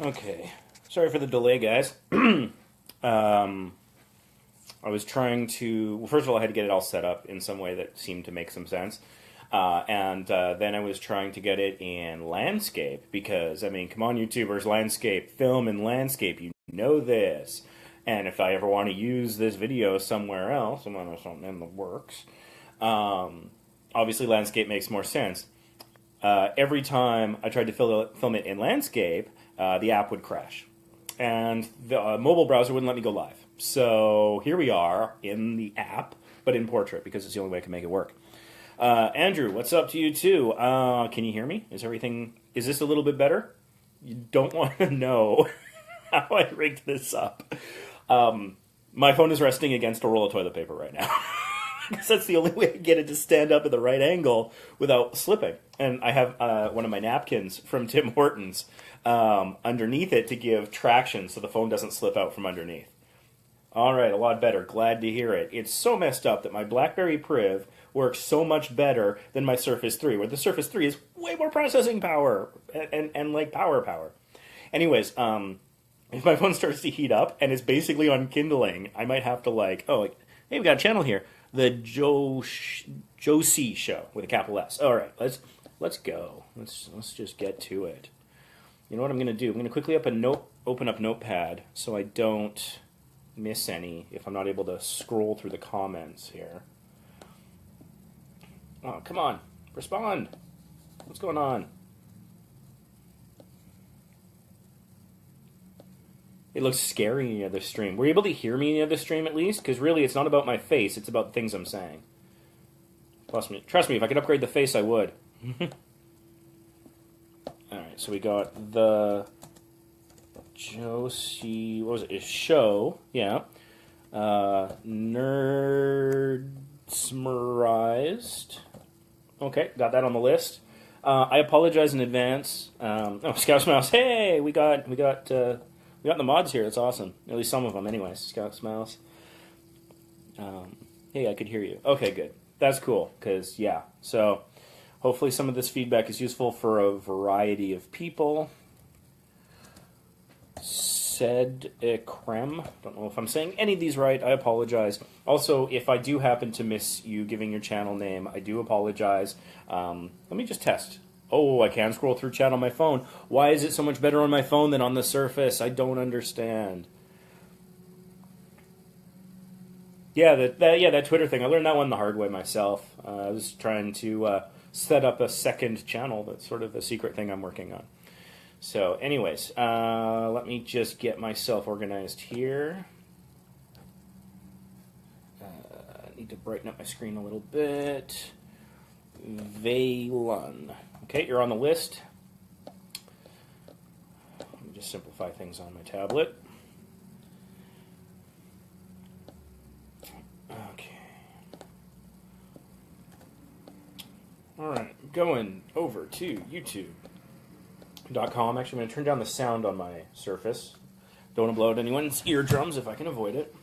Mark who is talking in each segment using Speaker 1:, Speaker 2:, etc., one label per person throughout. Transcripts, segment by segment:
Speaker 1: Okay. Sorry for the delay, guys. I was trying to. Well, first of all, I had to get it all set up in some way that seemed to make some sense. And then I was trying to get it in landscape because, I mean, come on, YouTubers, landscape, film and landscape, you know this. And if I ever want to use this video somewhere else, and when there's something in the works, obviously landscape makes more sense. Every time I tried to film it in landscape, the app would crash. And the mobile browser wouldn't let me go live. So here we are in the app, but in portrait because it's the only way I can make it work. Andrew, what's up to you too? Can you hear me? Is this a little bit better? You don't want to know how I rigged this up. My phone is resting against a roll of toilet paper right now. Because that's the only way to get it to stand up at the right angle without slipping. And I have one of my napkins from Tim Hortons underneath it to give traction so the phone doesn't slip out from underneath. All right, a lot better. Glad to hear it. It's so messed up that my BlackBerry Priv works so much better than my Surface 3, where the Surface 3 is way more processing power and like power. Anyways, if my phone starts to heat up and it's basically on kindling, I might have to hey, we got a channel here. The Josie Show with a capital S. All right, let's go. Let's just get to it. You know what I'm going to do? I'm going to quickly open up Notepad so I don't miss any if I'm not able to scroll through the comments here. Oh, come on. Respond. What's going on? It looks scary in the other stream. Were you able to hear me in the other stream at least? Because really, it's not about my face. It's about the things I'm saying. Trust me, if I could upgrade the face, I would. Alright, so we got the Josie... What was it? Show. Yeah. Nerdsmerized. Okay, got that on the list. I apologize in advance. Scout's Mouse. Hey, we got the mods here. That's awesome. At least some of them, anyways. Scout's Mouse. Hey, I could hear you. Okay, good. That's cool. Because yeah. So hopefully some of this feedback is useful for a variety of people. Said Krem. Don't know if I'm saying any of these right. I apologize. Also, if I do happen to miss you giving your channel name, I do apologize. Let me just test. Oh, I can scroll through chat on my phone. Why is it so much better on my phone than on the Surface? I don't understand. Yeah, that Twitter thing. I learned that one the hard way myself. I was trying to set up a second channel. That's sort of a secret thing I'm working on. So, anyways, let me just get myself organized here. I need to brighten up my screen a little bit. Valen. Okay, you're on the list. Let me just simplify things on my tablet. Okay. Alright, going over to YouTube.com. Actually, I'm going to turn down the sound on my Surface. Don't want to blow out anyone's eardrums if I can avoid it.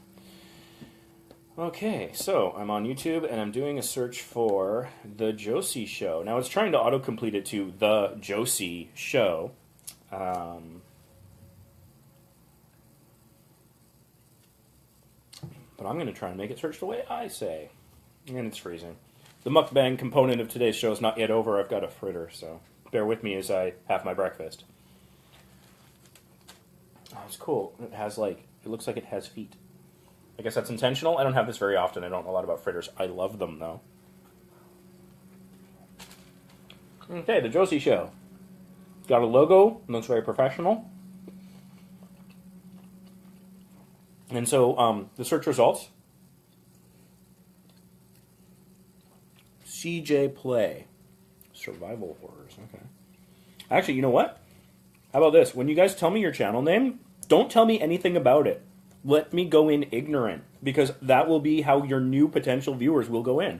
Speaker 1: Okay, so I'm on YouTube and I'm doing a search for The Josie Show. Now it's trying to autocomplete it to The Josie Show. But I'm going to try and make it search the way I say. And it's freezing. The mukbang component of today's show is not yet over. I've got a fritter, so bear with me as I have my breakfast. Oh, it's cool. It looks like it has feet. I guess that's intentional. I don't have this very often. I don't know a lot about fritters. I love them, though. Okay, The Josie Show. Got a logo. Looks very professional. And so, the search results. CJ Play. Survival horrors. Okay. Actually, you know what? How about this? When you guys tell me your channel name, don't tell me anything about it. Let me go in ignorant, because that will be how your new potential viewers will go in.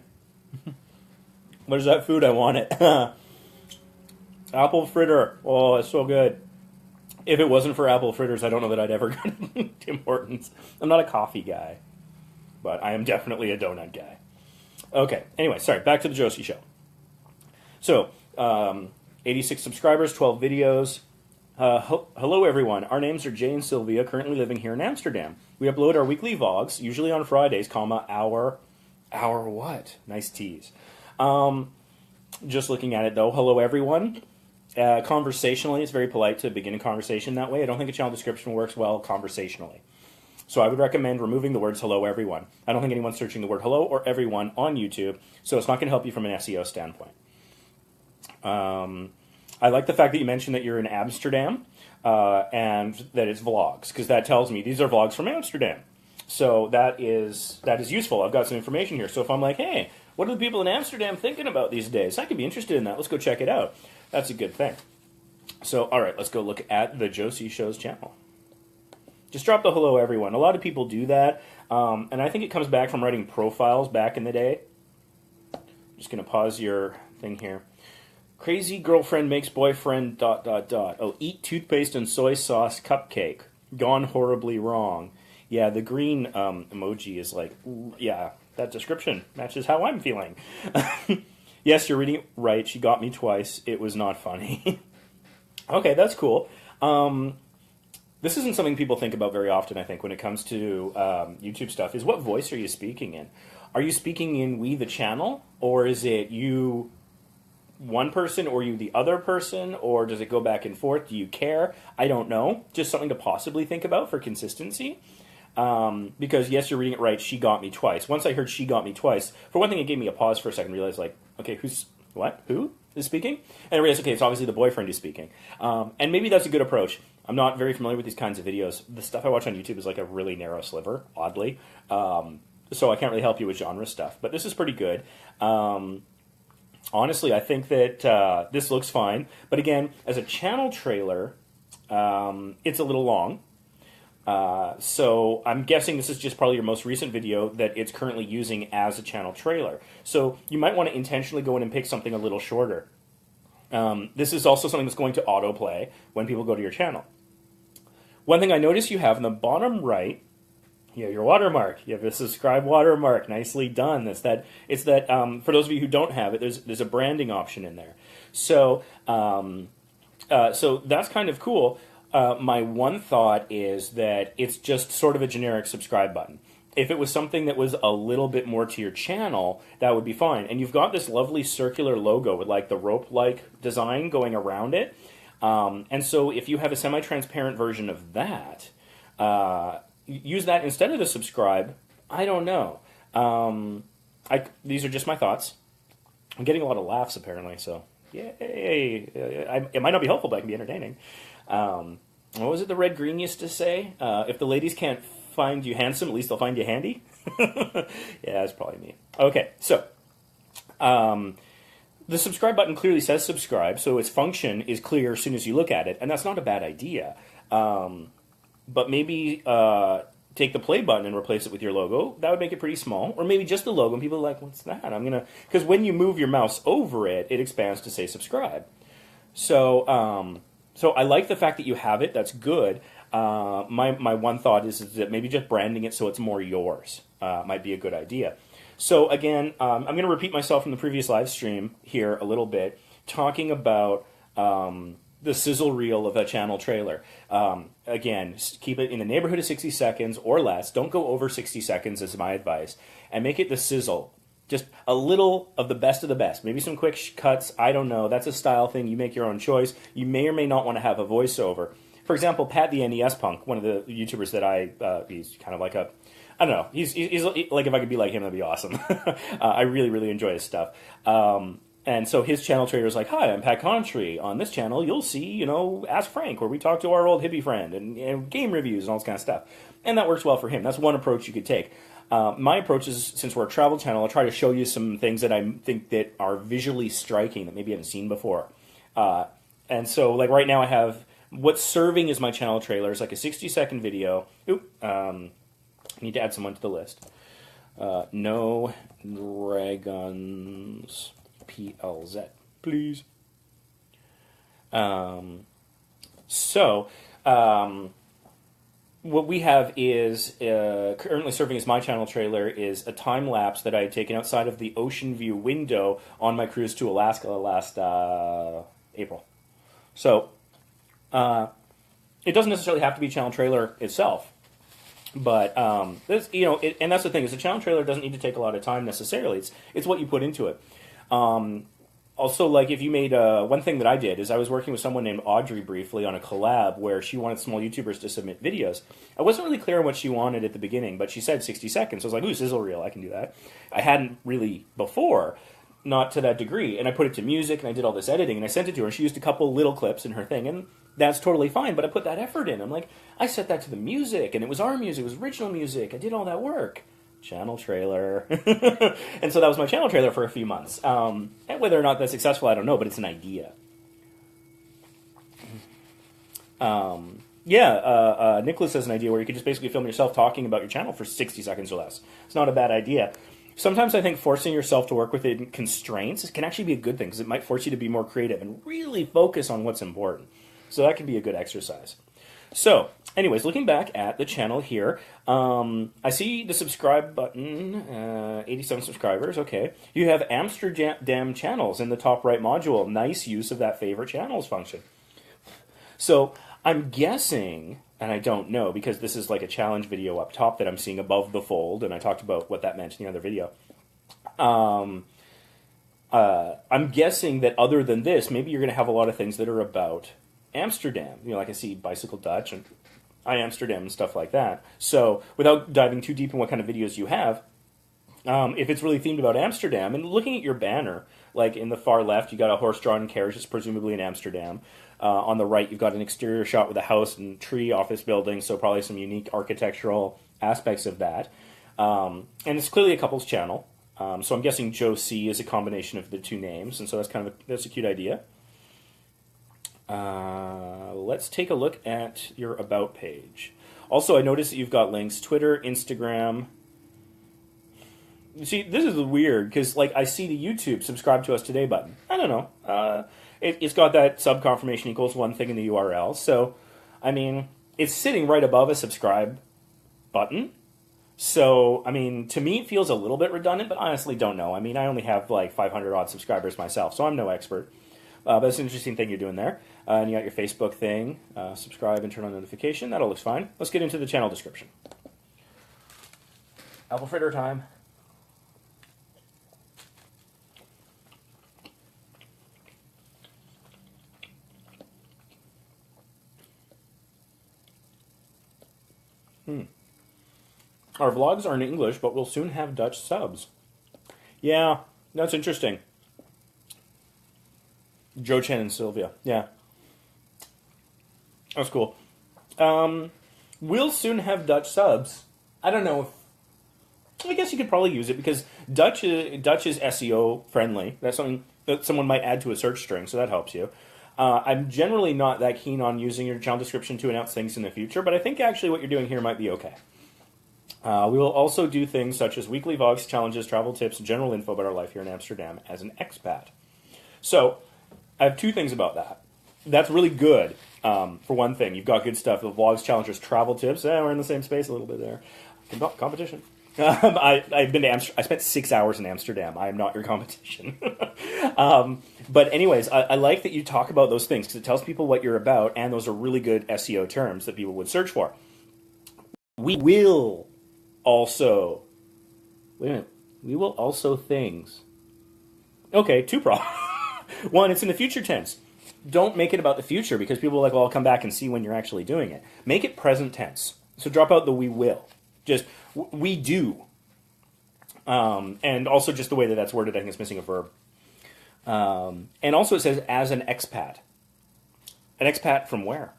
Speaker 1: What is that food? I want it. Apple fritter. Oh, it's so good. If it wasn't for apple fritters, I don't know that I'd ever go to Tim Hortons. I'm not a coffee guy, but I am definitely a donut guy. Okay, anyway, sorry, back to the Josie Show. So, 86 subscribers, 12 videos. Hello, everyone. Our names are Jay and Sylvia, currently living here in Amsterdam. We upload our weekly vlogs, usually on Fridays, our what? Nice tease. Just looking at it, though. Hello, everyone. Conversationally, it's very polite to begin a conversation that way. I don't think a channel description works well conversationally. So I would recommend removing the words hello, everyone. I don't think anyone's searching the word hello or everyone on YouTube, so it's not going to help you from an SEO standpoint. I like the fact that you mentioned that you're in Amsterdam and that it's vlogs, because that tells me these are vlogs from Amsterdam. So that is useful. I've got some information here. So if I'm like, hey, what are the people in Amsterdam thinking about these days? I could be interested in that. Let's go check it out. That's a good thing. So, all right, let's go look at the Josie Show's channel. Just drop the hello, everyone. A lot of people do that, and I think it comes back from writing profiles back in the day. Just going to pause your thing here. Crazy girlfriend makes boyfriend ... Oh, eat toothpaste and soy sauce cupcake. Gone horribly wrong. Yeah, the green emoji is like, yeah, that description matches how I'm feeling. Yes, you're reading it right. She got me twice. It was not funny. Okay, that's cool. This isn't something people think about very often, I think, when it comes to YouTube stuff, is what voice are you speaking in? Are you speaking in we the channel, or is it you one person, or you the other person, or does it go back and forth? Do you care? I don't know. Just something to possibly think about for consistency. Because, yes, you're reading it right, she got me twice. Once I heard she got me twice, for one thing, it gave me a pause for a second, realized, like, okay, who is speaking? And I realized, okay, it's obviously the boyfriend who's speaking. And maybe that's a good approach. I'm not very familiar with these kinds of videos. The stuff I watch on YouTube is like a really narrow sliver, oddly. So I can't really help you with genre stuff. But this is pretty good. Honestly, I think that this looks fine. But again, as a channel trailer, it's a little long. So I'm guessing this is just probably your most recent video that it's currently using as a channel trailer. So you might want to intentionally go in and pick something a little shorter. This is also something that's going to autoplay when people go to your channel. One thing I noticed you have in the bottom right, you have your watermark. You have a subscribe watermark. Nicely done. It's that for those of you who don't have it, there's a branding option in there. So so that's kind of cool. My one thought is that it's just sort of a generic subscribe button. If it was something that was a little bit more to your channel, that would be fine. And you've got this lovely circular logo with like the rope-like design going around it. And so if you have a semi-transparent version of that, use that instead of the subscribe. I don't know. These are just my thoughts. I'm getting a lot of laughs apparently, so yay. It might not be helpful, but it can be entertaining. What was it the Red Green used to say? If the ladies can't find you handsome, at least they'll find you handy. Yeah, that's probably me. Okay, so the subscribe button clearly says subscribe, so its function is clear as soon as you look at it, and that's not a bad idea. But maybe take the play button and replace it with your logo. That would make it pretty small. Or maybe just the logo, and people are like, what's that? Because when you move your mouse over it, it expands to say subscribe. So, so I like the fact that you have it. That's good. My one thought is that maybe just branding it so it's more yours might be a good idea. So again, I'm going to repeat myself from the previous live stream here a little bit, talking about the sizzle reel of a channel trailer. Again, keep it in the neighborhood of 60 seconds or less. Don't go over 60 seconds is my advice. And make it the sizzle. Just a little of the best. Maybe some quick cuts. I don't know. That's a style thing. You make your own choice. You may or may not want to have a voiceover. For example, Pat the NES Punk, one of the YouTubers that he's kind of like a, I don't know. He's like, if I could be like him, that'd be awesome. I really enjoy his stuff. And so his channel trailer is like, hi, I'm Pat Contry. On this channel, you'll see, Ask Frank, where we talk to our old hippie friend and game reviews and all this kind of stuff. And that works well for him. That's one approach you could take. My approach is, since we're a travel channel, I'll try to show you some things that I think that are visually striking that maybe you haven't seen before. And so, like right now I have, what's serving as my channel trailer is like a 60-second video. I need to add someone to the list. No Dragons PLZ, please. What we have is, currently serving as my channel trailer, is a time lapse that I had taken outside of the ocean view window on my cruise to Alaska last April. So It doesn't necessarily have to be a channel trailer itself. But this, and that's the thing, is a channel trailer doesn't need to take a lot of time necessarily. It's what you put into it. Also, like, if you made one thing that I did is I was working with someone named Audrey briefly on a collab where she wanted small YouTubers to submit videos. I wasn't really clear on what she wanted at the beginning, but she said 60 seconds. So I was like, ooh, sizzle reel, I can do that. I hadn't really before, not to that degree. And I put it to music and I did all this editing and I sent it to her. And she used a couple little clips in her thing, and that's totally fine. But I put that effort in. I'm like, I set that to the music, and it was our music, it was original music. I did all that work. Channel trailer. And so that was my channel trailer for a few months. And whether or not that's successful, I don't know, but it's an idea. Nicholas has an idea where you could just basically film yourself talking about your channel for 60 seconds or less. It's not a bad idea. Sometimes I think forcing yourself to work within constraints can actually be a good thing, because it might force you to be more creative and really focus on what's important. So that can be a good exercise. So, anyways, looking back at the channel here, I see the subscribe button, 87 subscribers, okay. You have Amsterdam channels in the top right module. Nice use of that favorite channels function. So, I'm guessing, and I don't know, because this is like a challenge video up top that I'm seeing above the fold, and I talked about what that meant in the other video. I'm guessing that other than this, maybe you're going to have a lot of things that are about Amsterdam. Like I see Bicycle Dutch and I Amsterdam and stuff like that. So without diving too deep in what kind of videos you have, if it's really themed about Amsterdam, and looking at your banner, like in the far left, you got a horse-drawn carriage that's presumably in Amsterdam. On the right, you've got an exterior shot with a house and tree office building, so probably some unique architectural aspects of that. And it's clearly a couple's channel. So I'm guessing Joe C is a combination of the two names, and so that's a cute idea. Let's take a look at your About page. Also, I noticed that you've got links, Twitter, Instagram. You see, this is weird, because like I see the YouTube subscribe to us today button. I don't know. It's got that sub confirmation equals one thing in the URL. So, I mean, it's sitting right above a subscribe button. So, I mean, to me it feels a little bit redundant, but I honestly don't know. I mean, I only have like 500 odd subscribers myself, so I'm no expert. But it's an interesting thing you're doing there. And you got your Facebook thing, subscribe and turn on notification. That all looks fine. Let's get into the channel description. Apple fritter time. Our vlogs are in English, but we'll soon have Dutch subs. Yeah, that's interesting. Joe Chen and Sylvia. Yeah. That's cool. We'll soon have Dutch subs. I don't know if... I guess you could probably use it, because Dutch is SEO friendly. That's something that someone might add to a search string, so that helps you. I'm generally not that keen on using your channel description to announce things in the future, but I think actually what you're doing here might be okay. We will also do things such as weekly vlogs, challenges, travel tips, and general info about our life here in Amsterdam as an expat. So, I have two things about that. That's really good. For one thing, you've got good stuff. The vlogs, challenges, travel tips. We're in the same space a little bit there. Competition. I've been to Amsterdam. I spent 6 hours in Amsterdam. I am not your competition. But anyways, I like that you talk about those things, because it tells people what you're about, and those are really good SEO terms that people would search for. We will also... Wait a minute. We will also things. Okay, two problems. One, it's in the future tense. Don't make it about the future, because people are like, well, I'll come back and see when you're actually doing it. Make it present tense. So drop out the we will. Just, we do. And also just the way that that's worded, I think it's missing a verb. And also it says, as an expat. An expat from where?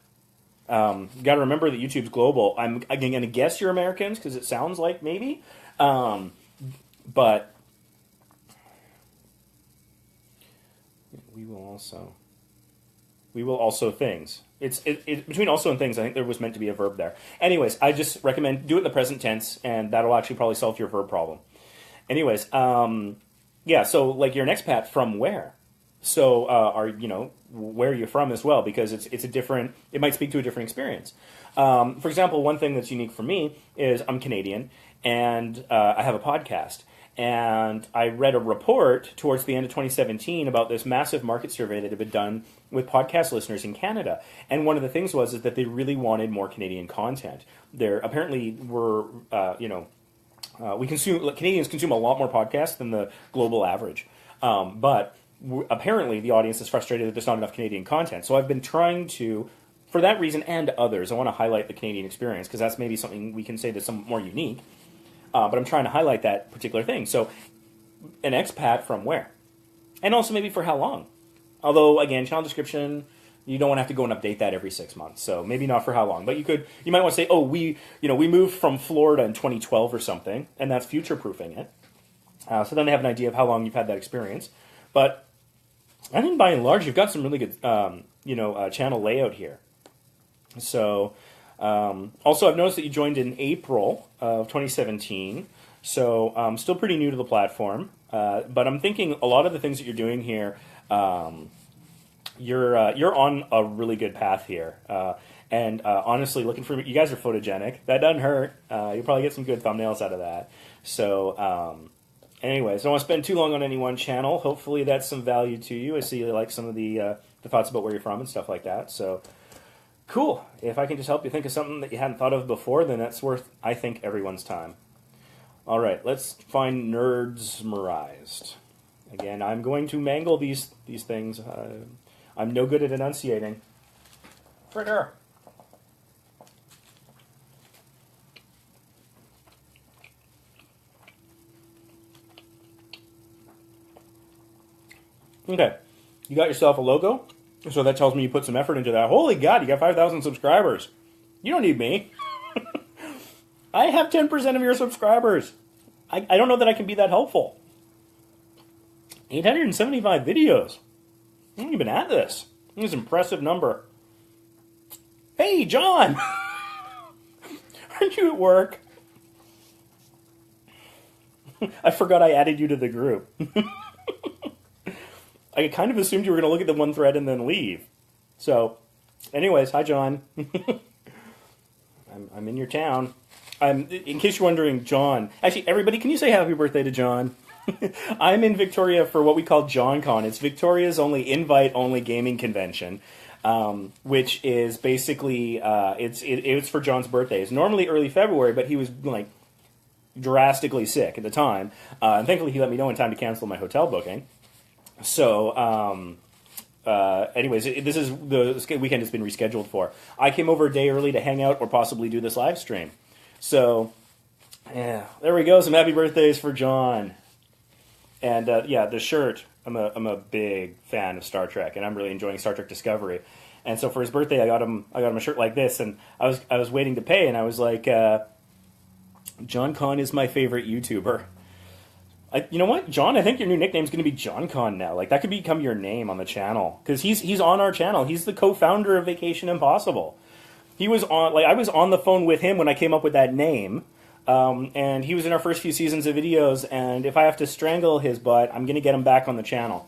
Speaker 1: You got to remember that YouTube's global. I'm going to guess you're Americans, because it sounds like maybe. But... We will also things. It's between also and things. I think there was meant to be a verb there. Anyways, I just recommend do it in the present tense, and that'll actually probably solve your verb problem. Anyways, yeah. So like you're an expat from where? So where are you from as well? Because it's a different. It might speak to a different experience. For example, one thing that's unique for me is I'm Canadian, and I have a podcast. And I read a report towards the end of 2017 about this massive market survey that had been done with podcast listeners in Canada. And one of the things was is that they really wanted more Canadian content. There apparently were, Canadians consume a lot more podcasts than the global average. But apparently the audience is frustrated that there's not enough Canadian content. So I've been trying to, for that reason and others, I want to highlight the Canadian experience because that's maybe something we can say that's somewhat more unique. But I'm trying to highlight that particular thing. So, an expat from where? And also maybe for how long? Although, again, channel description, you don't want to have to go and update that every 6 months. So maybe not for how long. But you might want to say, oh, we moved from Florida in 2012 or something, and that's future-proofing it. So then they have an idea of how long you've had that experience. But I think by and large, you've got some really good, channel layout here. So... also, I've noticed that you joined in April of 2017, so still pretty new to the platform. But I'm thinking a lot of the things that you're doing here, you're on a really good path here. And honestly, looking for you guys are photogenic. That doesn't hurt. You'll probably get some good thumbnails out of that. So, anyways, I don't want to spend too long on any one channel. Hopefully, that's some value to you. I see you like some of the thoughts about where you're from and stuff like that. So. Cool. If I can just help you think of something that you hadn't thought of before, then that's worth, I think, everyone's time. All right, let's find Nerdsmerized. Again, I'm going to mangle these things. I'm no good at enunciating. Fritter. Okay, you got yourself a logo? So that tells me you put some effort into that. Holy God, you got 5,000 subscribers. You don't need me. I have 10% of your subscribers. I don't know that I can be that helpful. 875 videos. I'm not even at this. This is an impressive number. Hey, John! Aren't you at work? I forgot I added you to the group. I kind of assumed you were going to look at the one thread and then leave. So, anyways, hi, John. I'm in your town. In case you're wondering, John. Actually, everybody, can you say happy birthday to John? I'm in Victoria for what we call JohnCon. It's Victoria's only invite-only gaming convention, which is basically it's for John's birthday. It's normally early February, but he was like drastically sick at the time, and thankfully he let me know in time to cancel my hotel booking. So, anyways, this is the weekend has been rescheduled for. I came over a day early to hang out or possibly do this live stream. So, yeah, there we go. Some happy birthdays for John. And the shirt. I'm a big fan of Star Trek, and I'm really enjoying Star Trek Discovery. And so for his birthday, I got him a shirt like this, and I was waiting to pay, and I was like, John Con is my favorite YouTuber. You know what, John? I think your new nickname is going to be John Con now. Like that could become your name on the channel because he's on our channel. He's the co-founder of Vacation Impossible. He was on. Like I was on the phone with him when I came up with that name, and he was in our first few seasons of videos. And if I have to strangle his butt, I'm going to get him back on the channel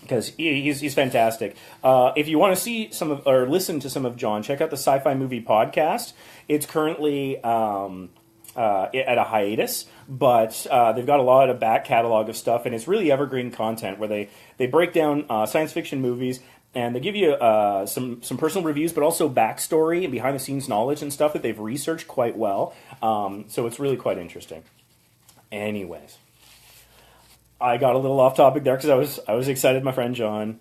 Speaker 1: because he's fantastic. If you want to see or listen to some of John, check out the Sci-Fi Movie Podcast. It's currently at a hiatus, but they've got a lot of back catalog of stuff, and it's really evergreen content where they break down science fiction movies, and they give you some personal reviews, but also backstory and behind-the-scenes knowledge and stuff that they've researched quite well. So it's really quite interesting. Anyways, I got a little off topic there because I was excited. My friend John.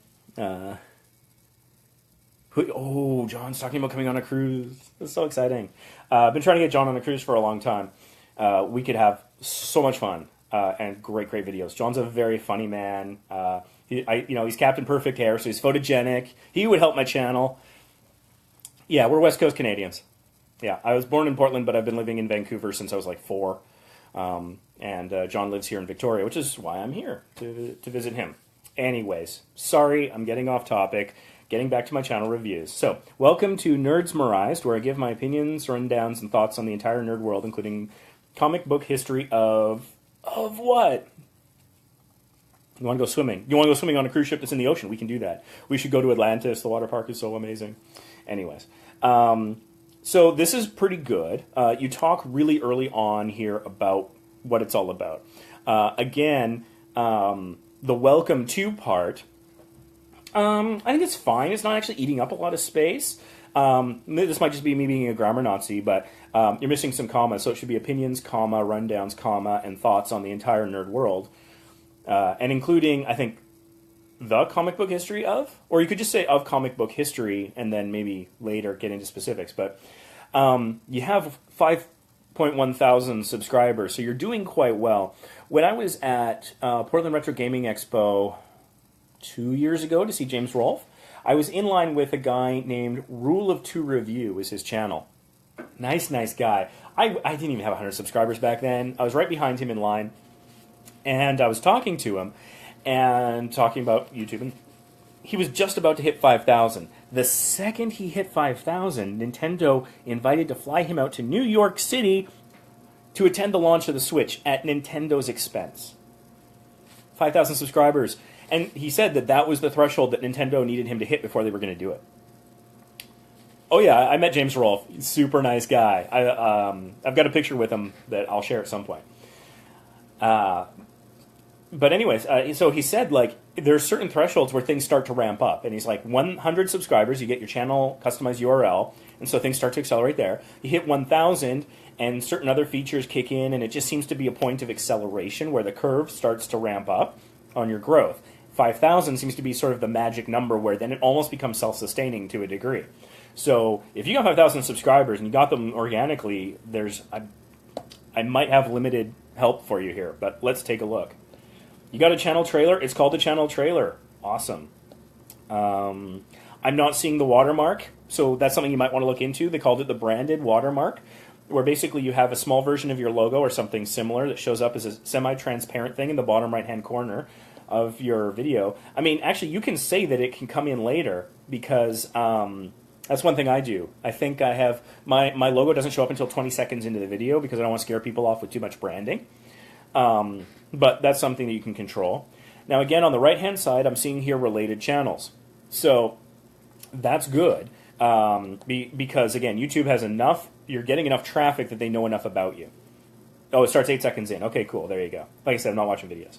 Speaker 1: John's talking about coming on a cruise. That's so exciting. I've been trying to get John on a cruise for a long time. We could have so much fun and great videos. John's a very funny man. He's Captain Perfect Hair, so he's photogenic. He would help my channel. Yeah, we're West Coast Canadians. Yeah, I was born in Portland, but I've been living in Vancouver since I was like 4. And John lives here in Victoria, which is why I'm here to visit him. Anyways, sorry, I'm getting off topic. Getting back to my channel reviews. So, welcome to Nerdsmerized, where I give my opinions, rundowns, and thoughts on the entire nerd world, including comic book history of what? You want to go swimming? You want to go swimming on a cruise ship that's in the ocean? We can do that. We should go to Atlantis. The water park is so amazing. Anyways, so this is pretty good. You talk really early on here about what it's all about. Again, the welcome to part, I think it's fine. It's not actually eating up a lot of space. This might just be me being a grammar Nazi, but you're missing some commas, so it should be opinions, comma, rundowns, comma, and thoughts on the entire nerd world, and including, I think, the comic book history of, or you could just say of comic book history, and then maybe later get into specifics. But you have 5.1 thousand subscribers, so you're doing quite well. When I was at Portland Retro Gaming Expo 2 years ago to see James Rolfe, I was in line with a guy named Rule of Two Review, is his channel. Nice guy. I didn't even have 100 subscribers back then. I was right behind him in line, and I was talking to him and talking about YouTube, and he was just about to hit 5,000. The second he hit 5,000, Nintendo invited to fly him out to New York City to attend the launch of the Switch at Nintendo's expense. 5,000 subscribers. And he said that that was the threshold that Nintendo needed him to hit before they were going to do it. Oh yeah, I met James Rolfe. Super nice guy. I've got a picture with him that I'll share at some point. But anyways, so he said, like, there's certain thresholds where things start to ramp up. And he's like, 100 subscribers, you get your channel customized URL, and so things start to accelerate there. You hit 1,000, and certain other features kick in, and it just seems to be a point of acceleration where the curve starts to ramp up on your growth. 5,000 seems to be sort of the magic number where then it almost becomes self-sustaining to a degree. So if you got 5,000 subscribers and you got them organically, I might have limited help for you here, but let's take a look. You got a channel trailer? It's called the channel trailer. Awesome. I'm not seeing the watermark, so that's something you might want to look into. They called it the branded watermark, where basically you have a small version of your logo or something similar that shows up as a semi-transparent thing in the bottom right-hand corner of your video. I mean, actually, you can say that it can come in later because that's one thing I do. I think I have my logo doesn't show up until 20 seconds into the video because I don't want to scare people off with too much branding. But that's something that you can control. Now, again, on the right-hand side, I'm seeing here related channels. So that's good because, again, YouTube has enough, you're getting enough traffic that they know enough about you. Oh, it starts 8 seconds in. Okay, cool. There you go. Like I said, I'm not watching videos.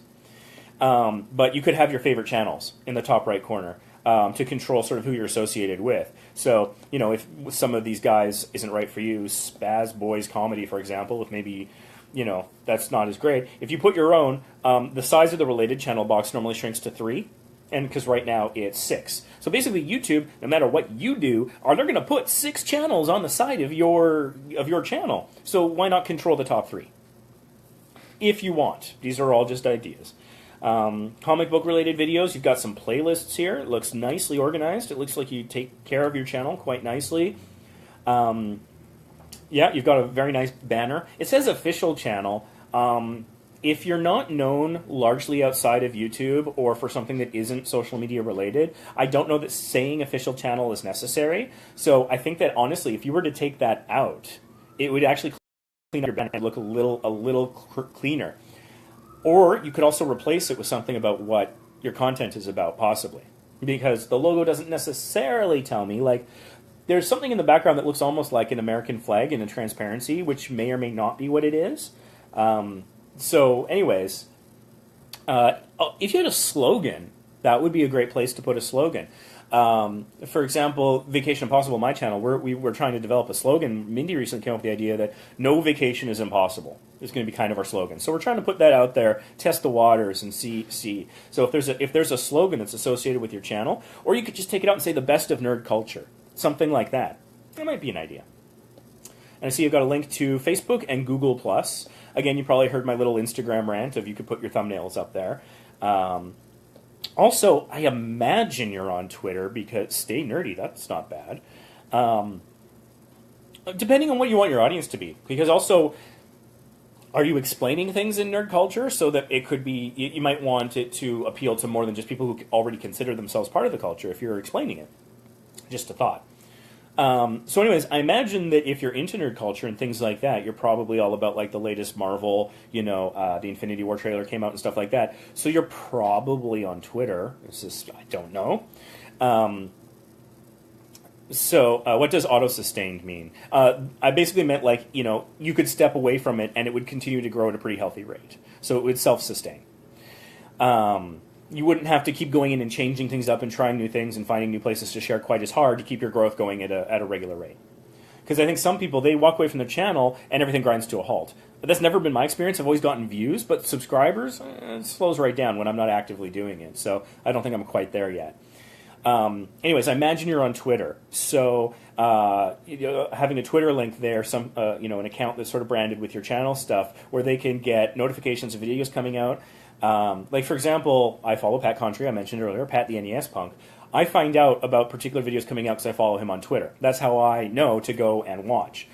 Speaker 1: But you could have your favorite channels in the top right corner to control sort of who you're associated with. So, you know, if some of these guys isn't right for you, Spaz Boys Comedy, for example, if maybe, you know, that's not as great. If you put your own, the size of the related channel box normally shrinks to 3, and because right now it's 6. So basically YouTube, no matter what you do, they're going to put 6 channels on the side of your channel. So why not control the top 3? If you want. These are all just ideas. Comic book related videos, you've got some playlists here. It looks nicely organized. It looks like you take care of your channel quite nicely. Yeah, you've got a very nice banner. It says official channel. If you're not known largely outside of YouTube or for something that isn't social media related, I don't know that saying official channel is necessary. So I think that honestly, if you were to take that out, it would actually clean up your banner and look a little cleaner. Or you could also replace it with something about what your content is about, possibly. Because the logo doesn't necessarily tell me, like, there's something in the background that looks almost like an American flag in a transparency, which may or may not be what it is. So anyways, if you had a slogan, that would be a great place to put a slogan. For example, Vacation Impossible, my channel, we were trying to develop a slogan. Mindy recently came up with the idea that no vacation is impossible. It's going to be kind of our slogan. So we're trying to put that out there, test the waters, and see. So if there's a slogan that's associated with your channel, or you could just take it out and say the best of nerd culture, something like that. That might be an idea. And I see you've got a link to Facebook and Google+. Again, you probably heard my little Instagram rant of you could put your thumbnails up there. Also, I imagine you're on Twitter because stay nerdy, that's not bad. Depending on what you want your audience to be. Because also, are you explaining things in nerd culture so that it could be, you might want it to appeal to more than just people who already consider themselves part of the culture if you're explaining it. Just a thought. So anyways, I imagine that if you're into nerd culture and things like that, you're probably all about like the latest Marvel, you know, the Infinity War trailer came out and stuff like that. So you're probably on Twitter. It's just, I don't know. So, what does auto-sustained mean? I basically meant like, you could step away from it and it would continue to grow at a pretty healthy rate. So it would self-sustain. You wouldn't have to keep going in and changing things up and trying new things and finding new places to share quite as hard to keep your growth going at a regular rate. Because I think some people, they walk away from their channel and everything grinds to a halt. But that's never been my experience. I've always gotten views, but subscribers, it slows right down when I'm not actively doing it. So I don't think I'm quite there yet. Anyways, I imagine you're on Twitter. So having a Twitter link there, an account that's sort of branded with your channel stuff, where they can get notifications of videos coming out. Like, for example, I follow Pat Contry, I mentioned earlier, Pat the NES Punk. I find out about particular videos coming out because I follow him on Twitter. That's how I know to go and watch.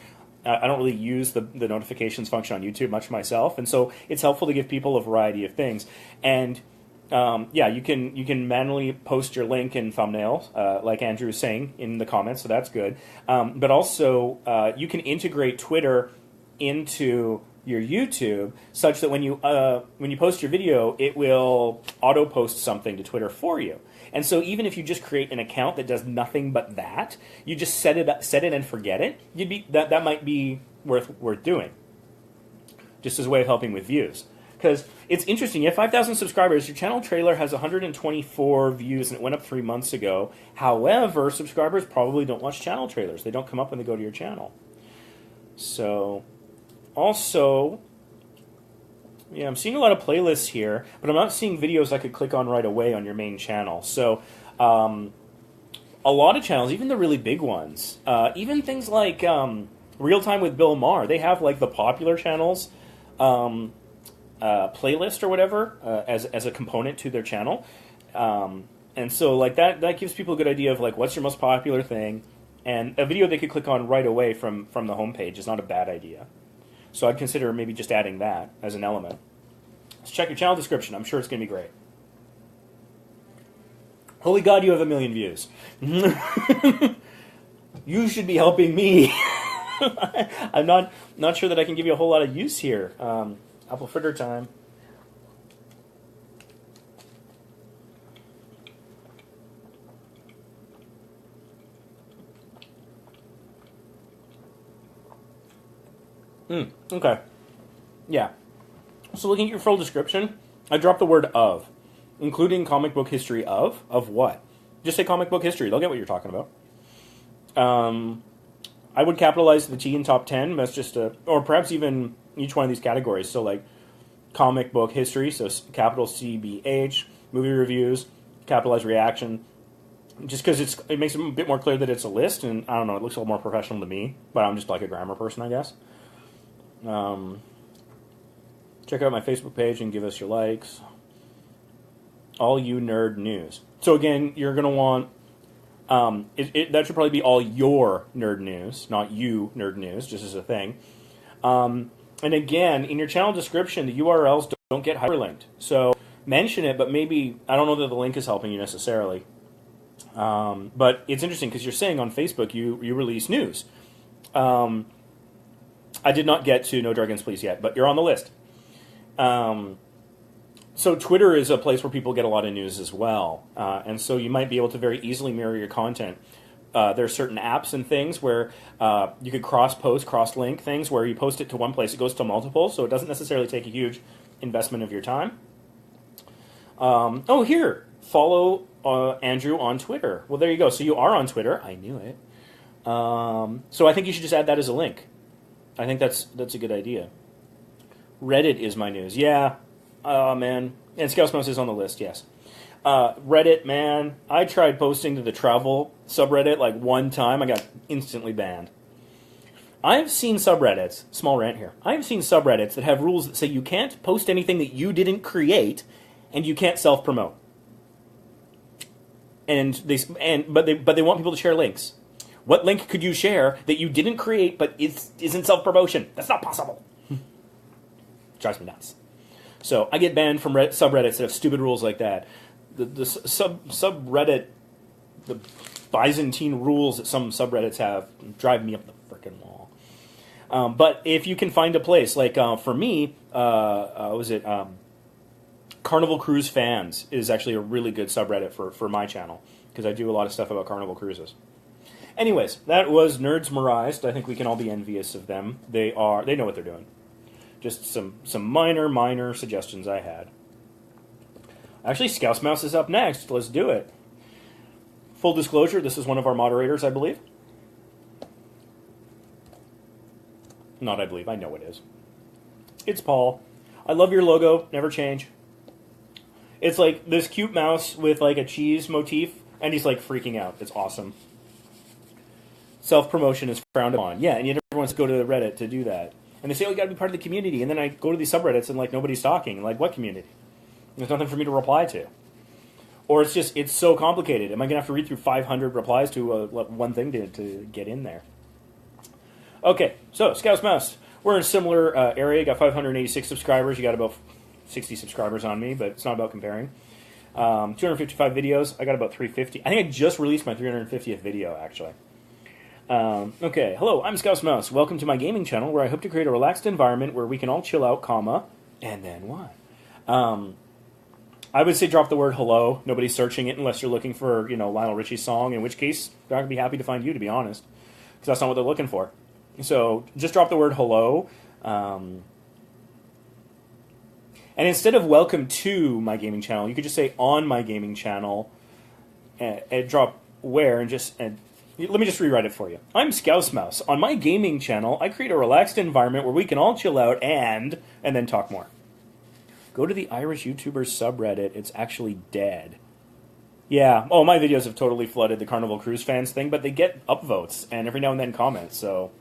Speaker 1: I don't really use the notifications function on YouTube much myself, and so it's helpful to give people a variety of things. And you can manually post your link and thumbnail, like Andrew was saying in the comments, so that's good. But also, you can integrate Twitter into your YouTube such that when you post your video, it will auto post something to Twitter for you. And so even if you just create an account that does nothing but that, you just set it and forget it. That might be worth doing, just as a way of helping with views. Because it's interesting, you have 5,000 subscribers, your channel trailer has 124 views, and it went up 3 months ago. However, subscribers probably don't watch channel trailers. They don't come up when they go to your channel. So, also, yeah, I'm seeing a lot of playlists here, but I'm not seeing videos I could click on right away on your main channel. So, a lot of channels, even the really big ones, even things like Real Time with Bill Maher, they have like the popular channels playlist or whatever as a component to their channel, and so like that gives people a good idea of like what's your most popular thing, and a video they could click on right away from the homepage is not a bad idea. So I'd consider maybe just adding that as an element. Let's check your channel description. I'm sure it's going to be great. Holy God, you have 1 million views. You should be helping me. I'm not sure that I can give you a whole lot of use here. Apple fritter time. Okay. Yeah. So looking at your full description, I dropped the word of, including comic book history of. Of what? Just say comic book history. They'll get what you're talking about. I would capitalize the T in top 10. That's just or perhaps even each one of these categories. So like comic book history, so capital CBH, movie reviews, capitalized reaction. Just because it makes it a bit more clear that it's a list, and I don't know, it looks a little more professional to me, but I'm just like a grammar person, I guess. Check out my Facebook page and give us your likes. All you nerd news. So again, you're going to want, that should probably be all your nerd news, not you nerd news, just as a thing. And again, in your channel description, the URLs don't get hyperlinked. So mention it, but maybe, I don't know that the link is helping you necessarily. But it's interesting because you're saying on Facebook you release news. I did not get to No Dragons Please yet, but you're on the list. So Twitter is a place where people get a lot of news as well. And so you might be able to very easily mirror your content. There are certain apps and things where you could cross-post, cross-link things where you post it to one place, it goes to multiple, so it doesn't necessarily take a huge investment of your time. Here, follow Andrew on Twitter. Well, there you go. So you are on Twitter. I knew it. So I think you should just add that as a link. I think that's a good idea. Reddit is my news. Yeah. Man. And Scousmouse is on the list, yes. Reddit, man. I tried posting to the travel subreddit like one time. I got instantly banned. I've seen subreddits, small rant here. I've seen subreddits that have rules that say you can't post anything that you didn't create and you can't self-promote. But they want people to share links. What link could you share that you didn't create but isn't self-promotion? That's not possible. Drives me nuts. So I get banned from subreddits that have stupid rules like that. The subreddit, the Byzantine rules that some subreddits have drive me up the frickin' wall. But if you can find a place, like for me, Carnival Cruise Fans is actually a really good subreddit for my channel, because I do a lot of stuff about Carnival Cruises. Anyways, that was Nerds Merized. I think we can all be envious of them. They know what they're doing. Just some minor suggestions I had. Actually, Scouse Mouse is up next. Let's do it. Full disclosure, this is one of our moderators, I believe. Not I believe, I know it is. It's Paul. I love your logo, never change. It's like this cute mouse with like a cheese motif, and he's like freaking out. It's awesome. Self-promotion is frowned upon. Yeah, and yet everyone wants to go to Reddit to do that. And they say, oh, you gotta be part of the community. And then I go to these subreddits and like nobody's talking. Like, what community? There's nothing for me to reply to. Or it's so complicated. Am I going to have to read through 500 replies to one thing to get in there? Okay, so Scouse Mouse. We're in a similar area. You got 586 subscribers. You got about 60 subscribers on me, but it's not about comparing. 255 videos. I got about 350. I think I just released my 350th video, actually. Okay, hello, I'm Scouse Mouse. Welcome to my gaming channel, where I hope to create a relaxed environment where we can all chill out, comma, and then what? I would say drop the word hello. Nobody's searching it unless you're looking for, Lionel Richie's song, in which case they're not going to be happy to find you, to be honest, because that's not what they're looking for. So just drop the word hello. And instead of welcome to my gaming channel, you could just say on my gaming channel, and drop where, and let me just rewrite it for you. I'm Scouse Mouse. On my gaming channel, I create a relaxed environment where we can all chill out and then talk more. Go to the Irish YouTubers subreddit. It's actually dead. Yeah. Oh, my videos have totally flooded the Carnival Cruise fans thing, but they get upvotes and every now and then comments, so...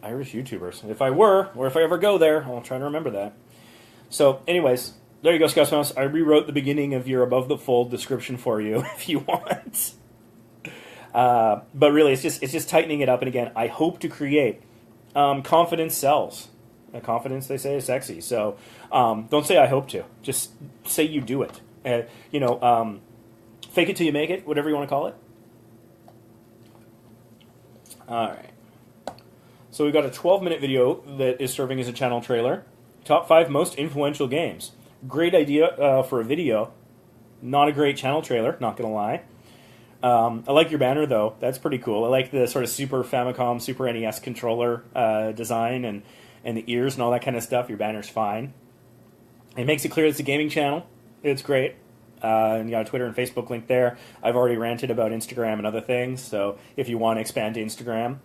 Speaker 1: Irish YouTubers. If I were, or if I ever go there, I'll try to remember that. So, anyways, there you go, Scouse Mouse. I rewrote the beginning of your above the fold description for you, if you want. But really, it's just tightening it up. And again, I hope to create confidence sells. Confidence, they say, is sexy. So don't say I hope to. Just say you do it. Fake it till you make it, whatever you want to call it. All right. So we've got a 12-minute video that is serving as a channel trailer. Top 5 most influential games. Great idea for a video. Not a great channel trailer, not going to lie. I like your banner, though. That's pretty cool. I like the sort of Super Famicom, Super NES controller design and the ears and all that kind of stuff. Your banner's fine. It makes it clear it's a gaming channel. It's great. And you got a Twitter and Facebook link there. I've already ranted about Instagram and other things, so if you want to expand to Instagram,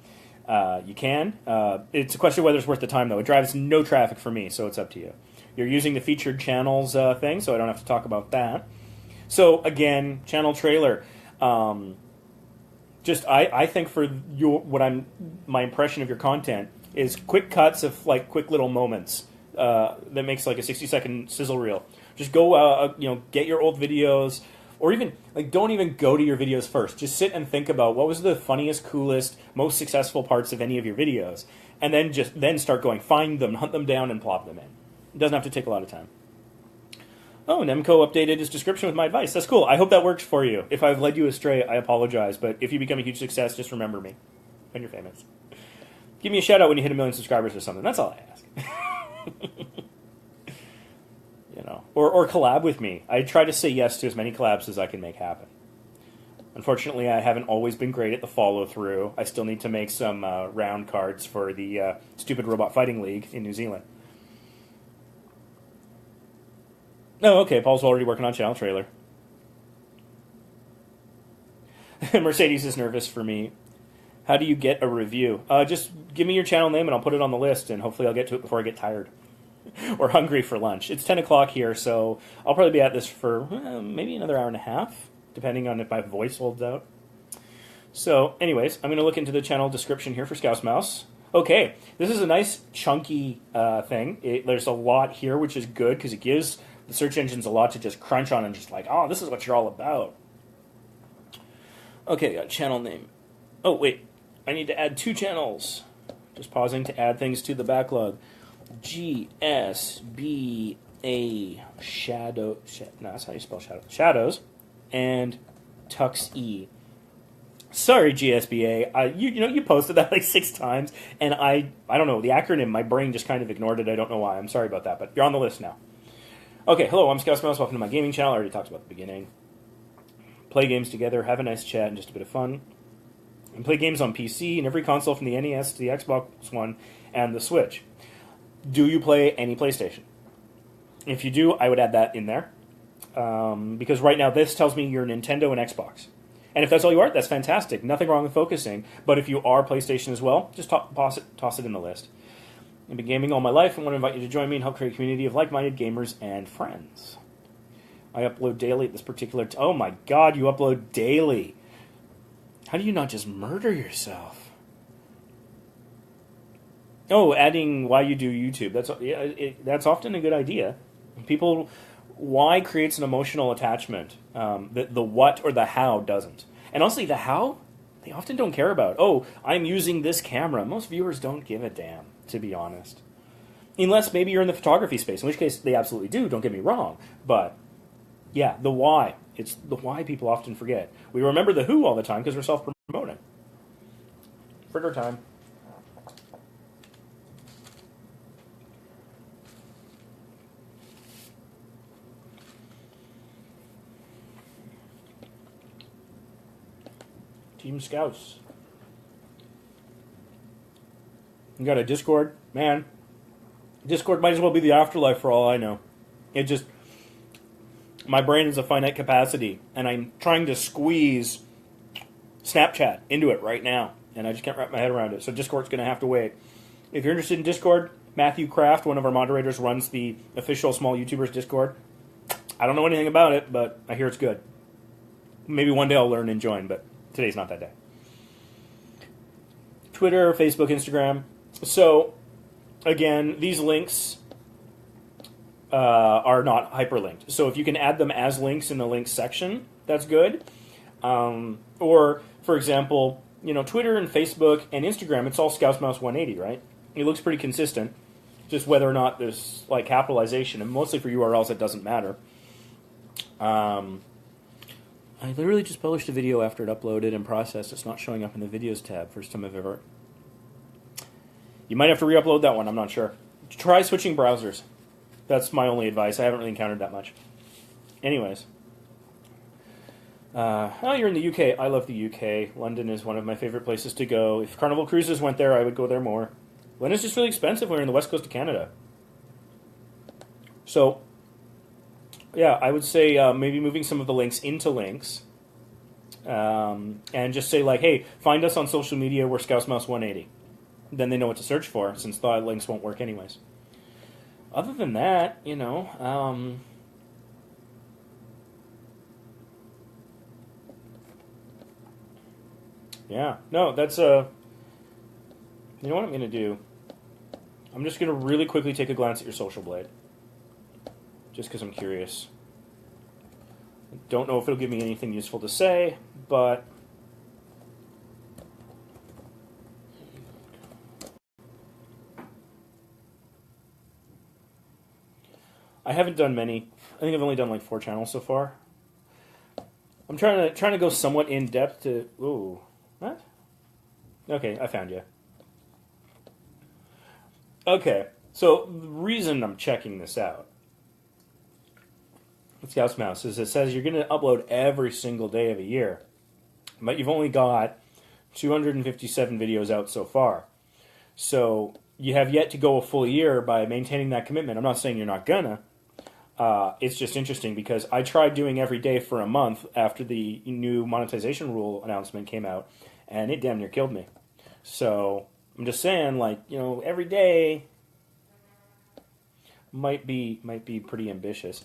Speaker 1: you can. It's a question of whether it's worth the time, though. It drives no traffic for me, so it's up to you. You're using the featured channels thing, so I don't have to talk about that. So, again, channel trailer. I think for my impression of your content is quick cuts of like quick little moments that makes like a 60-second sizzle reel. Just go, get your old videos, or even like don't even go to your videos first. Just sit and think about what was the funniest, coolest, most successful parts of any of your videos, and then start going, find them, hunt them down, and plop them in. It doesn't have to take a lot of time. Oh, Nemco updated his description with my advice. That's cool. I hope that works for you. If I've led you astray, I apologize. But if you become a huge success, just remember me when you're famous. Give me a shout out when you hit 1 million subscribers or something. That's all I ask. Or collab with me. I try to say yes to as many collabs as I can make happen. Unfortunately, I haven't always been great at the follow-through. I still need to make some round cards for the stupid Robot Fighting League in New Zealand. Oh, okay, Paul's already working on channel trailer. Mercedes is nervous for me. How do you get a review? Just give me your channel name and I'll put it on the list, and hopefully I'll get to it before I get tired. Or hungry for lunch. It's 10 o'clock here, so I'll probably be at this for maybe another hour and a half, depending on if my voice holds out. So, anyways, I'm going to look into the channel description here for Scouse Mouse. Okay, this is a nice chunky thing. There's a lot here, which is good, because it gives the search engines a lot to just crunch on and just like, oh, this is what you're all about. Okay, got channel name. Oh, wait, I need to add 2 channels. Just pausing to add things to the backlog. GSBA Shadow. No, that's how you spell shadow. Shadows and Tux E. Sorry, GSBA. You posted that like 6 times, and I don't know the acronym. My brain just kind of ignored it. I don't know why. I'm sorry about that, but you're on the list now. Okay, hello. I'm Scouse Mouse. Welcome to my gaming channel. I already talked about the beginning. play games together, have a nice chat, and just a bit of fun. And play games on PC and every console from the NES to the Xbox One and the Switch. Do you play any PlayStation? If you do, I would add that in there. Because right now this tells me you're Nintendo and Xbox. And if that's all you are, that's fantastic. Nothing wrong with focusing. But if you are PlayStation as well, just toss it in the list. I've been gaming all my life and want to invite you to join me and help create a community of like-minded gamers and friends. I upload daily at this particular... oh my god, you upload daily. How do you not just murder yourself? Oh, adding why you do YouTube. That's often a good idea. Why creates an emotional attachment. The what or the how doesn't. And honestly, the how, they often don't care about. Oh, I'm using this camera. Most viewers don't give a damn, to be honest. Unless maybe you're in the photography space, in which case they absolutely do, don't get me wrong. But, yeah, the why. It's the why people often forget. We remember the who all the time because we're self-promoting. Fritter time. Team Scouts. You got a Discord? Man, Discord might as well be the afterlife for all I know. It just... my brain is a finite capacity, and I'm trying to squeeze Snapchat into it right now, and I just can't wrap my head around it, so Discord's going to have to wait. If you're interested in Discord, Matthew Kraft, one of our moderators, runs the official Small YouTubers Discord. I don't know anything about it, but I hear it's good. Maybe one day I'll learn and join, but today's not that day. Twitter, Facebook, Instagram. So, again, these links are not hyperlinked. So if you can add them as links in the links section, that's good. Or, for example, Twitter and Facebook and Instagram, it's all ScoutsMouse180, right? It looks pretty consistent. Just whether or not there's like capitalization, and mostly for URLs, it doesn't matter. I literally just published a video after it uploaded and processed. It's not showing up in the videos tab. First time I've ever... you might have to re-upload that one. I'm not sure. Try switching browsers. That's my only advice. I haven't really encountered that much. Anyways. Oh, you're in the UK. I love the UK. London is one of my favorite places to go. If Carnival Cruises went there, I would go there more. London's just really expensive when you're in the west coast of Canada. So... yeah, I would say maybe moving some of the links into links. And just say, like, hey, find us on social media, we're ScoutsMouse180. Then they know what to search for, since the links won't work anyways. Other than that, yeah. No, that's, you know what I'm going to do? I'm just going to really quickly take a glance at your Social Blade. Just because I'm curious. Don't know if it'll give me anything useful to say, but... I haven't done many. I think I've only done like 4 channels so far. I'm trying to go somewhat in depth to... ooh. What? Okay, I found you. Okay, so the reason I'm checking this out with Scouts Mouse is it says you're going to upload every single day of a year, but you've only got 257 videos out so far. So you have yet to go a full year by maintaining that commitment. I'm not saying you're not gonna. It's just interesting because I tried doing every day for a month after the new monetization rule announcement came out, and it damn near killed me. So I'm just saying, like, every day might be pretty ambitious.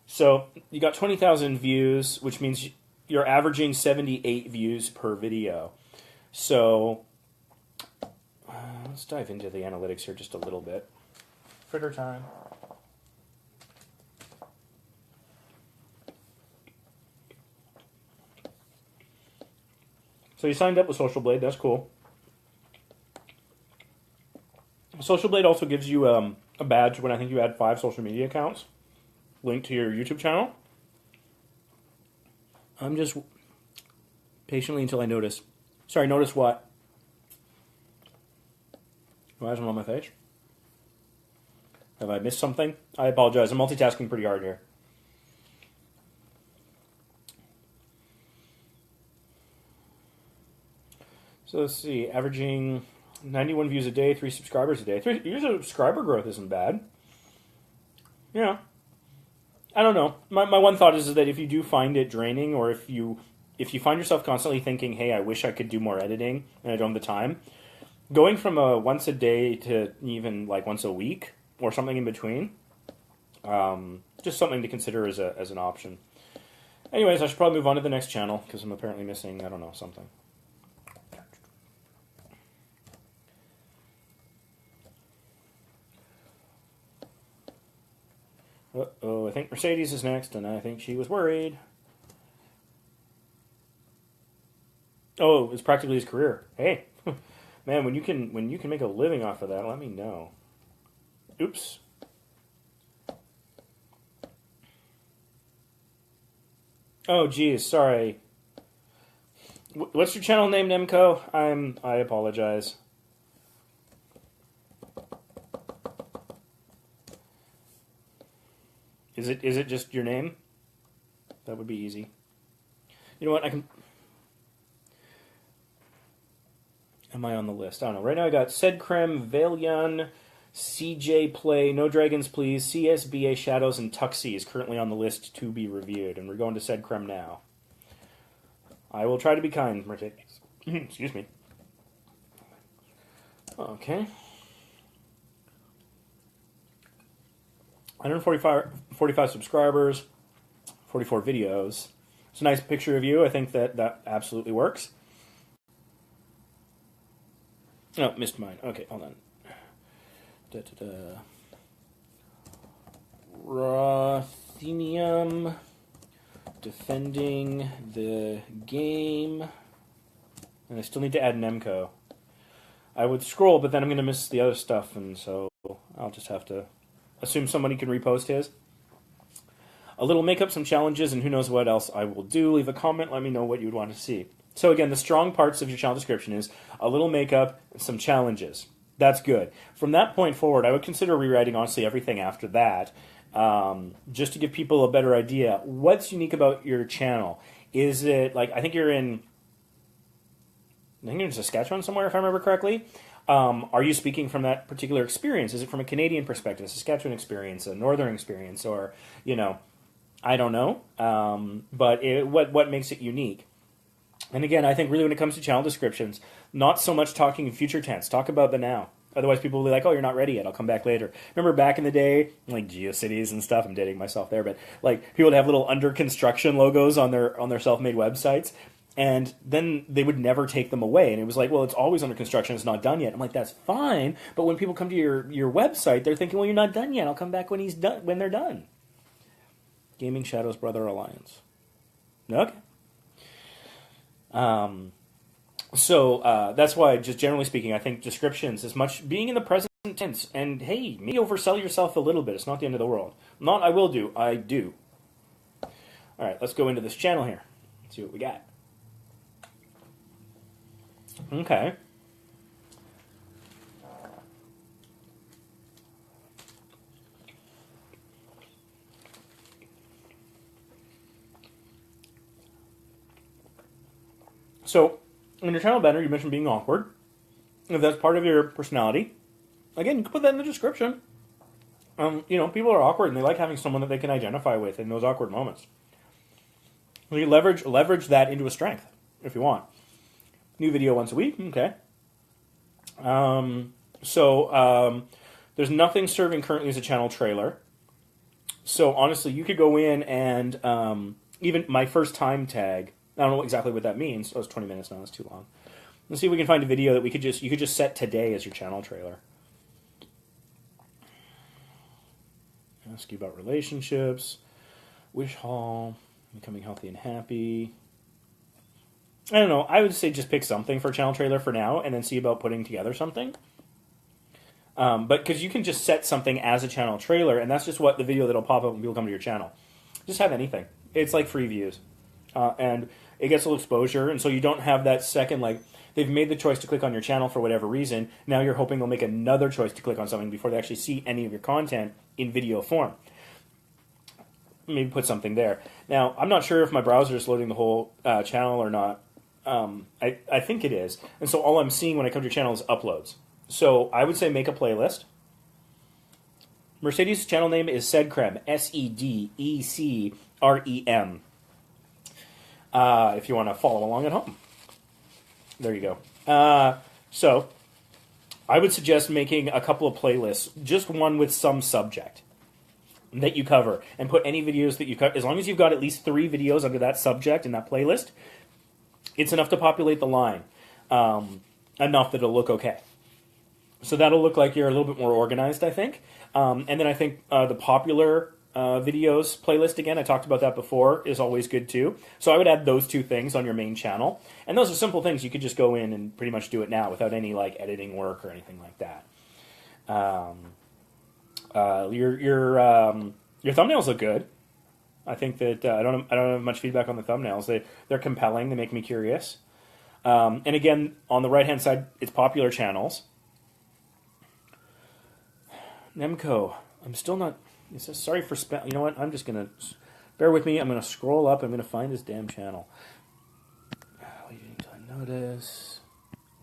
Speaker 1: So you got 20,000 views, which means you're averaging 78 views per video. So let's dive into the analytics here just a little bit. Fritter time. So you signed up with Social Blade. That's cool. Social Blade also gives you a badge when I think you add 5 social media accounts linked to your YouTube channel. I'm just patiently until I notice. Sorry, notice what? Why isn't it on my face? Have I missed something? I apologize. I'm multitasking pretty hard here. So let's see, averaging 91 views a day, 3 subscribers a day. 3 subscriber growth isn't bad. Yeah. I don't know. My one thought is that if you do find it draining, or if you find yourself constantly thinking, hey, I wish I could do more editing and I don't have the time, going from a once a day to even like once a week or something in between, just something to consider as an option. Anyways, I should probably move on to the next channel because I'm apparently missing, I don't know, something. Uh-oh, I think Mercedes is next, and I think she was worried. Oh, it's practically his career. Hey, man, when you can make a living off of that, let me know. Oops. Oh, geez, sorry. What's your channel name, Nemco? I apologize. Is it just your name? That would be easy. You know what? I can. Am I on the list? I don't know. Right now I got Sedkrem, Valian, CJ Play, No Dragons Please, CSBA Shadows, and Tuxie is currently on the list to be reviewed, and we're going to Sedkrem now. I will try to be kind, Mercedes. Excuse me. Okay. 145 subscribers, 44 videos. It's a nice picture of you. I think that absolutely works. Oh, missed mine. Okay, hold on. Rothenium defending the game. And I still need to add Nemco. I would scroll, but then I'm going to miss the other stuff, and so I'll just have to assume somebody can repost his. A little makeup, some challenges, and who knows what else I will do. Leave a comment, let me know what you would want to see. So again, the strong parts of your channel description is a little makeup, some challenges. That's good. From that point forward, I would consider rewriting, honestly, everything after that, just to give people a better idea. What's unique about your channel? Is it, like, I think you're in Saskatchewan somewhere, if I remember correctly. Are you speaking from that particular experience? Is it from a Canadian perspective, a Saskatchewan experience, a northern experience, or, you know, I don't know. But what makes it unique? And again, I think really when it comes to channel descriptions, not so much talking in future tense. Talk about the now. Otherwise, people will be like, oh, you're not ready yet. I'll come back later. Remember back in the day, like GeoCities and stuff? I'm dating myself there. But like people would have little under construction logos on their self-made websites. And then they would never take them away. And it was like, well, it's always under construction. It's not done yet. I'm like, that's fine. But when people come to your website, they're thinking, well, you're not done yet. I'll come back when they're done. Gaming Shadows Brother Alliance. Okay. So that's why, just generally speaking, I think descriptions, as much being in the present tense, and hey, maybe oversell yourself a little bit. It's not the end of the world. Not I will do. I do. All right, let's go into this channel here. Let's see what we got. Okay. So, in your channel banner, you mentioned being awkward. If that's part of your personality, again, you can put that in the description. You know, people are awkward and they like having someone that they can identify with in those awkward moments. So you leverage that into a strength if you want. New video once a week, okay. There's nothing serving currently as a channel trailer. So honestly, you could go in and even my first time tag. I don't know exactly what that means. Oh, it's 20 minutes now. That's too long. Let's see if we can find a video that you could just set today as your channel trailer. Ask you about relationships, wish haul, becoming healthy and happy. I don't know. I would say just pick something for a channel trailer for now, and then see about putting together something. But because you can just set something as a channel trailer, and that's just what the video that'll pop up when people come to your channel. Just have anything. It's like free views. And it gets a little exposure, and so you don't have that second, like, they've made the choice to click on your channel for whatever reason. Now you're hoping they'll make another choice to click on something before they actually see any of your content in video form. Maybe put something there. Now, I'm not sure if my browser is loading the whole channel or not. I think it is. And so all I'm seeing when I come to your channel is uploads. So I would say make a playlist. Mercedes' channel name is Sedcrem, Sedecrem. If you want to follow along at home. There you go. So I would suggest making a couple of playlists, just one with some subject that you cover, and put any videos that you cover. As long as you've got at least 3 videos under that subject in that playlist, it's enough to populate the line, enough that it'll look okay. So that'll look like you're a little bit more organized, I think. And then I think the popular videos playlist, again, I talked about that before, is always good too. So I would add those 2 things on your main channel. And those are simple things. You could just go in and pretty much do it now without any like editing work or anything like that. Your thumbnails look good. I think that I don't have much feedback on the thumbnails. They're compelling. They make me curious. And again, on the right hand side, it's popular channels. Nemco, I'm still not. It says sorry for spam. You know what? I'm just gonna bear with me. I'm gonna scroll up. I'm gonna find his damn channel. Waiting to notice.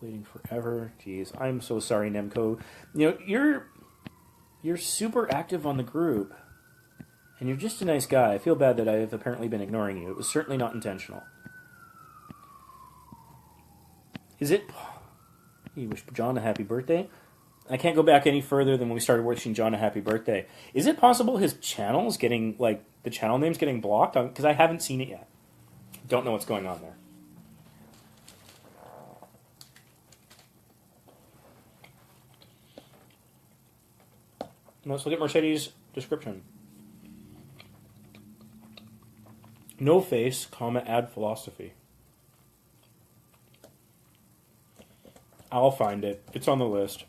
Speaker 1: Waiting forever. Jeez, I'm so sorry, Nemco. You know you're super active on the group, and you're just a nice guy. I feel bad that I have apparently been ignoring you. It was certainly not intentional. Is it? You wish John a happy birthday. I can't go back any further than when we started wishing John a happy birthday. Is it possible his channel's getting, like, the channel name's getting blocked? Because I haven't seen it yet. Don't know what's going on there. Let's look at Mercedes' description. No face, comma, add philosophy. I'll find it. It's on the list.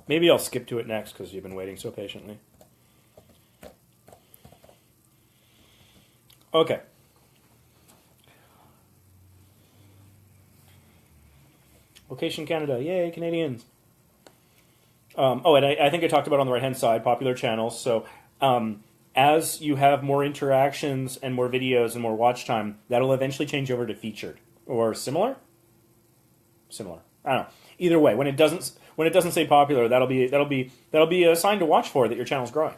Speaker 1: Maybe I'll skip to it next because you've been waiting so patiently. Okay. Location Canada. Yay, Canadians. And I think I talked about on the right-hand side, popular channels. So as you have more interactions and more videos and more watch time, that'll eventually change over to featured. Or similar? Similar. I don't know. Either way, when it doesn't say popular, that'll be a sign to watch for that your channel's growing.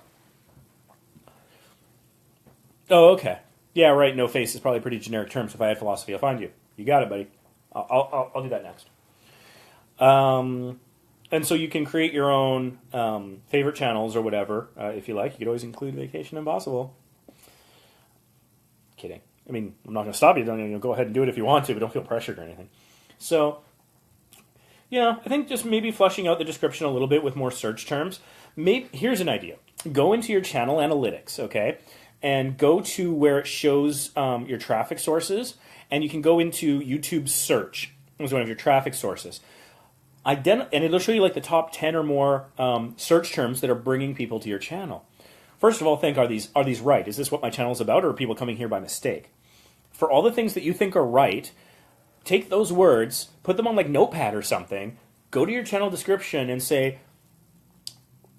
Speaker 1: Oh, okay. Yeah, right. No face is probably a pretty generic term. So if I had philosophy, I'll find you. You got it, buddy. I'll do that next. And so you can create your own favorite channels or whatever if you like. You could always include Vacation Impossible. Kidding. I mean, I'm not going to stop you. Don't go ahead and do it if you want to, but don't feel pressured or anything. So, yeah, I think just maybe fleshing out the description a little bit with more search terms. Here's an idea. Go into your channel analytics, okay, and go to where it shows your traffic sources, and you can go into YouTube search as one of your traffic sources. And it'll show you like the top 10 or more search terms that are bringing people to your channel. First of all, think, are these right? Is this what my channel is about, or are people coming here by mistake? For all the things that you think are right, take those words, put them on like Notepad or something, go to your channel description and say,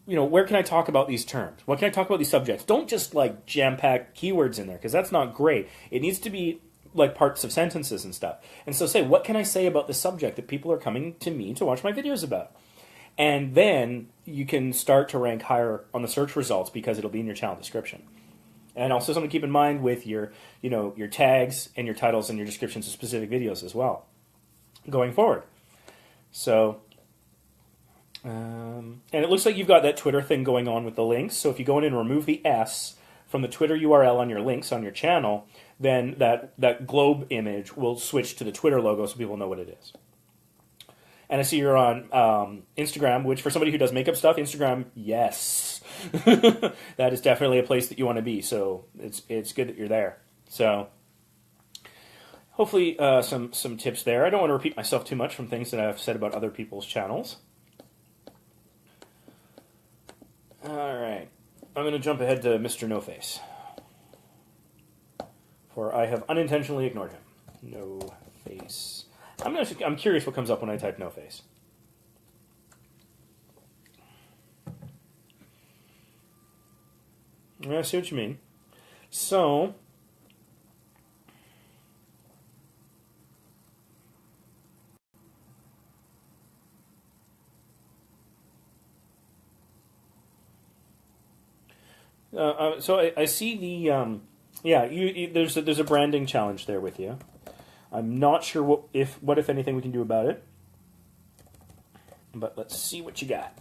Speaker 1: you know, where can I talk about these terms? What can I talk about these subjects? Don't just like jam-pack keywords in there, because that's not great. It needs to be like parts of sentences and stuff. And so say, what can I say about the subject that people are coming to me to watch my videos about? And then you can start to rank higher on the search results because it'll be in your channel description. And also something to keep in mind with your tags and your titles and your descriptions of specific videos as well, going forward. So, and it looks like you've got that Twitter thing going on with the links. So if you go in and remove the S from the Twitter URL on your links on your channel, then that globe image will switch to the Twitter logo so people know what it is. And I see you're on Instagram, which for somebody who does makeup stuff, Instagram, yes. That is definitely a place that you want to be. So it's good that you're there. So hopefully some tips there. I don't want to repeat myself too much from things that I've said about other people's channels. All right. I'm going to jump ahead to Mr. No Face. For I have unintentionally ignored him. No Face. I'm curious what comes up when I type no face. I see what you mean. So, So I see the yeah. There's a branding challenge there with you. I'm not sure what if anything we can do about it, but let's see what you got.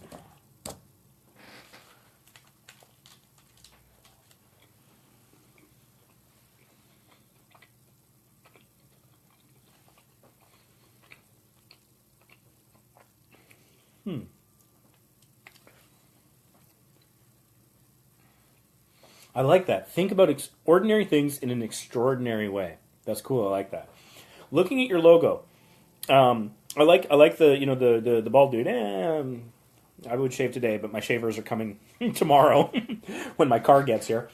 Speaker 1: I like that. Think about ordinary things in an extraordinary way. That's cool. I like that. Looking at your logo, I like the the bald dude. I would shave today, but my shavers are coming tomorrow when my car gets here.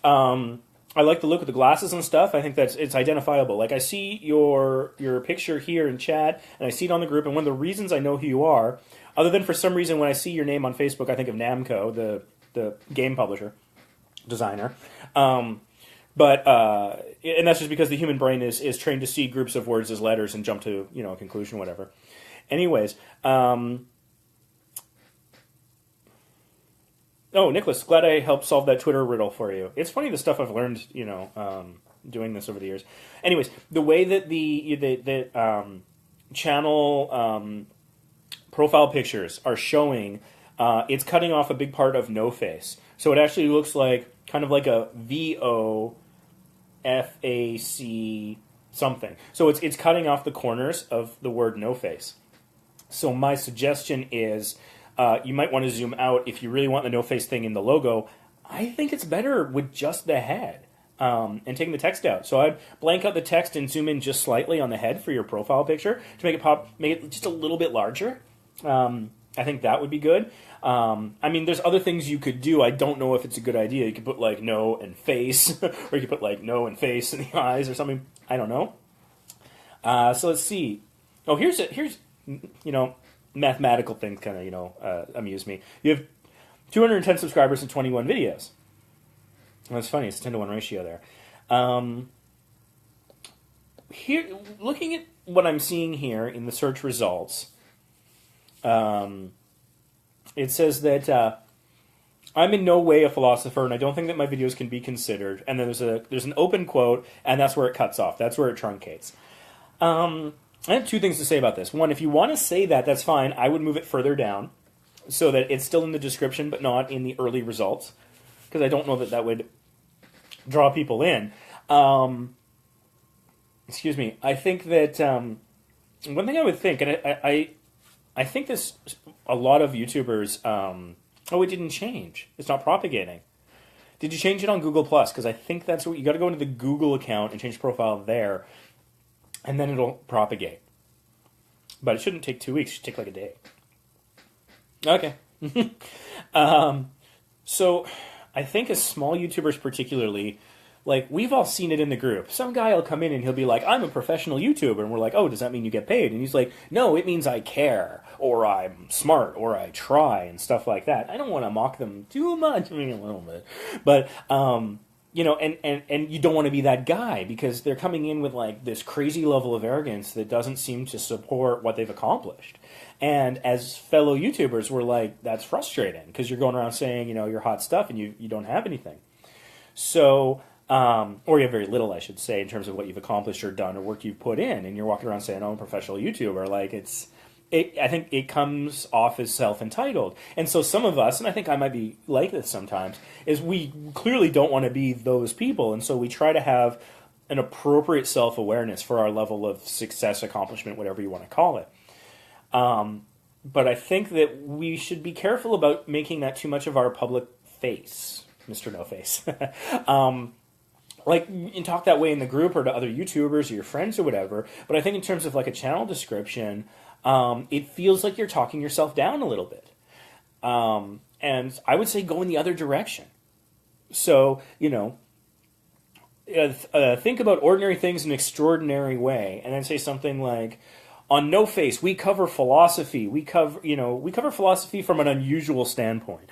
Speaker 1: I like the look of the glasses and stuff. I think it's identifiable. Like I see your picture here in chat, and I see it on the group. And one of the reasons I know who you are, other than for some reason when I see your name on Facebook, I think of Namco, the game publisher, designer. But and that's just because the human brain is trained to see groups of words as letters and jump to a conclusion, whatever. Anyways, oh, Nicholas, glad I helped solve that Twitter riddle for you. It's funny the stuff I've learned, doing this over the years. Anyways, the way that the channel profile pictures are showing, it's cutting off a big part of no face, so it actually looks like kind of like a VOFAC something. So it's cutting off the corners of the word no face. So my suggestion is you might want to zoom out if you really want the no face thing in the logo. I think it's better with just the head and taking the text out. So I'd blank out the text and zoom in just slightly on the head for your profile picture to make it just a little bit larger. I think that would be good. I mean, there's other things you could do. I don't know if it's a good idea. You could put like no and face, or you could put like no and face in the eyes or something. I don't know. So let's see. Oh, here's mathematical things kind of amuse me. You have 210 subscribers and 21 videos. That's funny. It's a 10-to-1 ratio there. Here, looking at what I'm seeing here in the search results. It says that I'm in no way a philosopher, and I don't think that my videos can be considered. And then there's an open quote, and that's where it cuts off. That's where it truncates. I have two things to say about this. One, if you want to say that, that's fine. I would move it further down so that it's still in the description, but not in the early results, because I don't know that would draw people in. Excuse me. I think that one thing I would think, and I think this, a lot of YouTubers, it didn't change. It's not propagating. Did you change it on Google+? Because I think that's what, you got to go into the Google account and change the profile there, and then it'll propagate. But it shouldn't take 2 weeks. It should take like a day. Okay. So I think as small YouTubers particularly, like, we've all seen it in the group. Some guy will come in and he'll be like, I'm a professional YouTuber. And we're like, oh, does that mean you get paid? And he's like, no, it means I care, or I'm smart, or I try, and stuff like that. I don't want to mock them too much. I mean, a little bit. But, and you don't want to be that guy, because they're coming in with, like, this crazy level of arrogance that doesn't seem to support what they've accomplished. And as fellow YouTubers, we're like, that's frustrating, because you're going around saying, you're hot stuff, and you don't have anything. So... or you have very little, I should say, in terms of what you've accomplished or done or work you've put in, and you're walking around saying, "Oh, I'm a professional YouTuber." Like I think it comes off as self-entitled, and so some of us, and I think I might be like this sometimes, is we clearly don't want to be those people, and so we try to have an appropriate self-awareness for our level of success, accomplishment, whatever you want to call it. But I think that we should be careful about making that too much of our public face, Mr. No Face. Like, you can talk that way in the group or to other YouTubers or your friends or whatever, but I think in terms of like a channel description, it feels like you're talking yourself down a little bit. And I would say go in the other direction. So, think about ordinary things in an extraordinary way, and then say something like, on No Face, we cover philosophy. We cover philosophy from an unusual standpoint.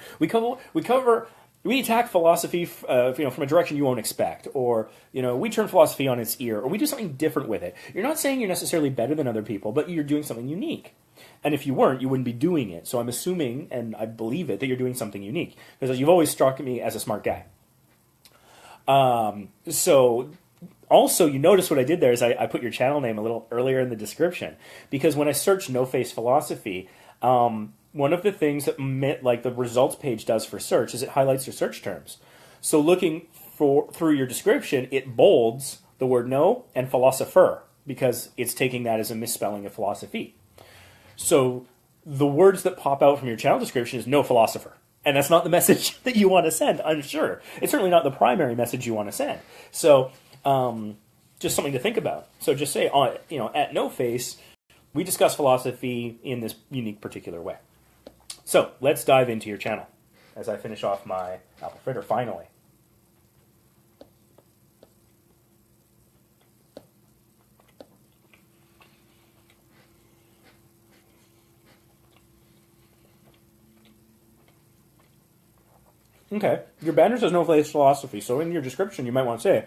Speaker 1: We attack philosophy, from a direction you won't expect, or we turn philosophy on its ear, or we do something different with it. You're not saying you're necessarily better than other people, but you're doing something unique. And if you weren't, you wouldn't be doing it. So I'm assuming, and I believe it, that you're doing something unique, because you've always struck me as a smart guy. So also, you notice what I did there is I put your channel name a little earlier in the description, because when I search No Face Philosophy, one of the things that like the results page does for search is it highlights your search terms. So looking through your description, it bolds the word no and philosopher, because it's taking that as a misspelling of philosophy. So the words that pop out from your channel description is no philosopher. And that's not the message that you want to send, I'm sure. It's certainly not the primary message you want to send. So just something to think about. So just say, at No Face, we discuss philosophy in this unique particular way. So let's dive into your channel as I finish off my apple fritter finally. Okay, your banner says No Face Philosophy, so in your description you might want to say,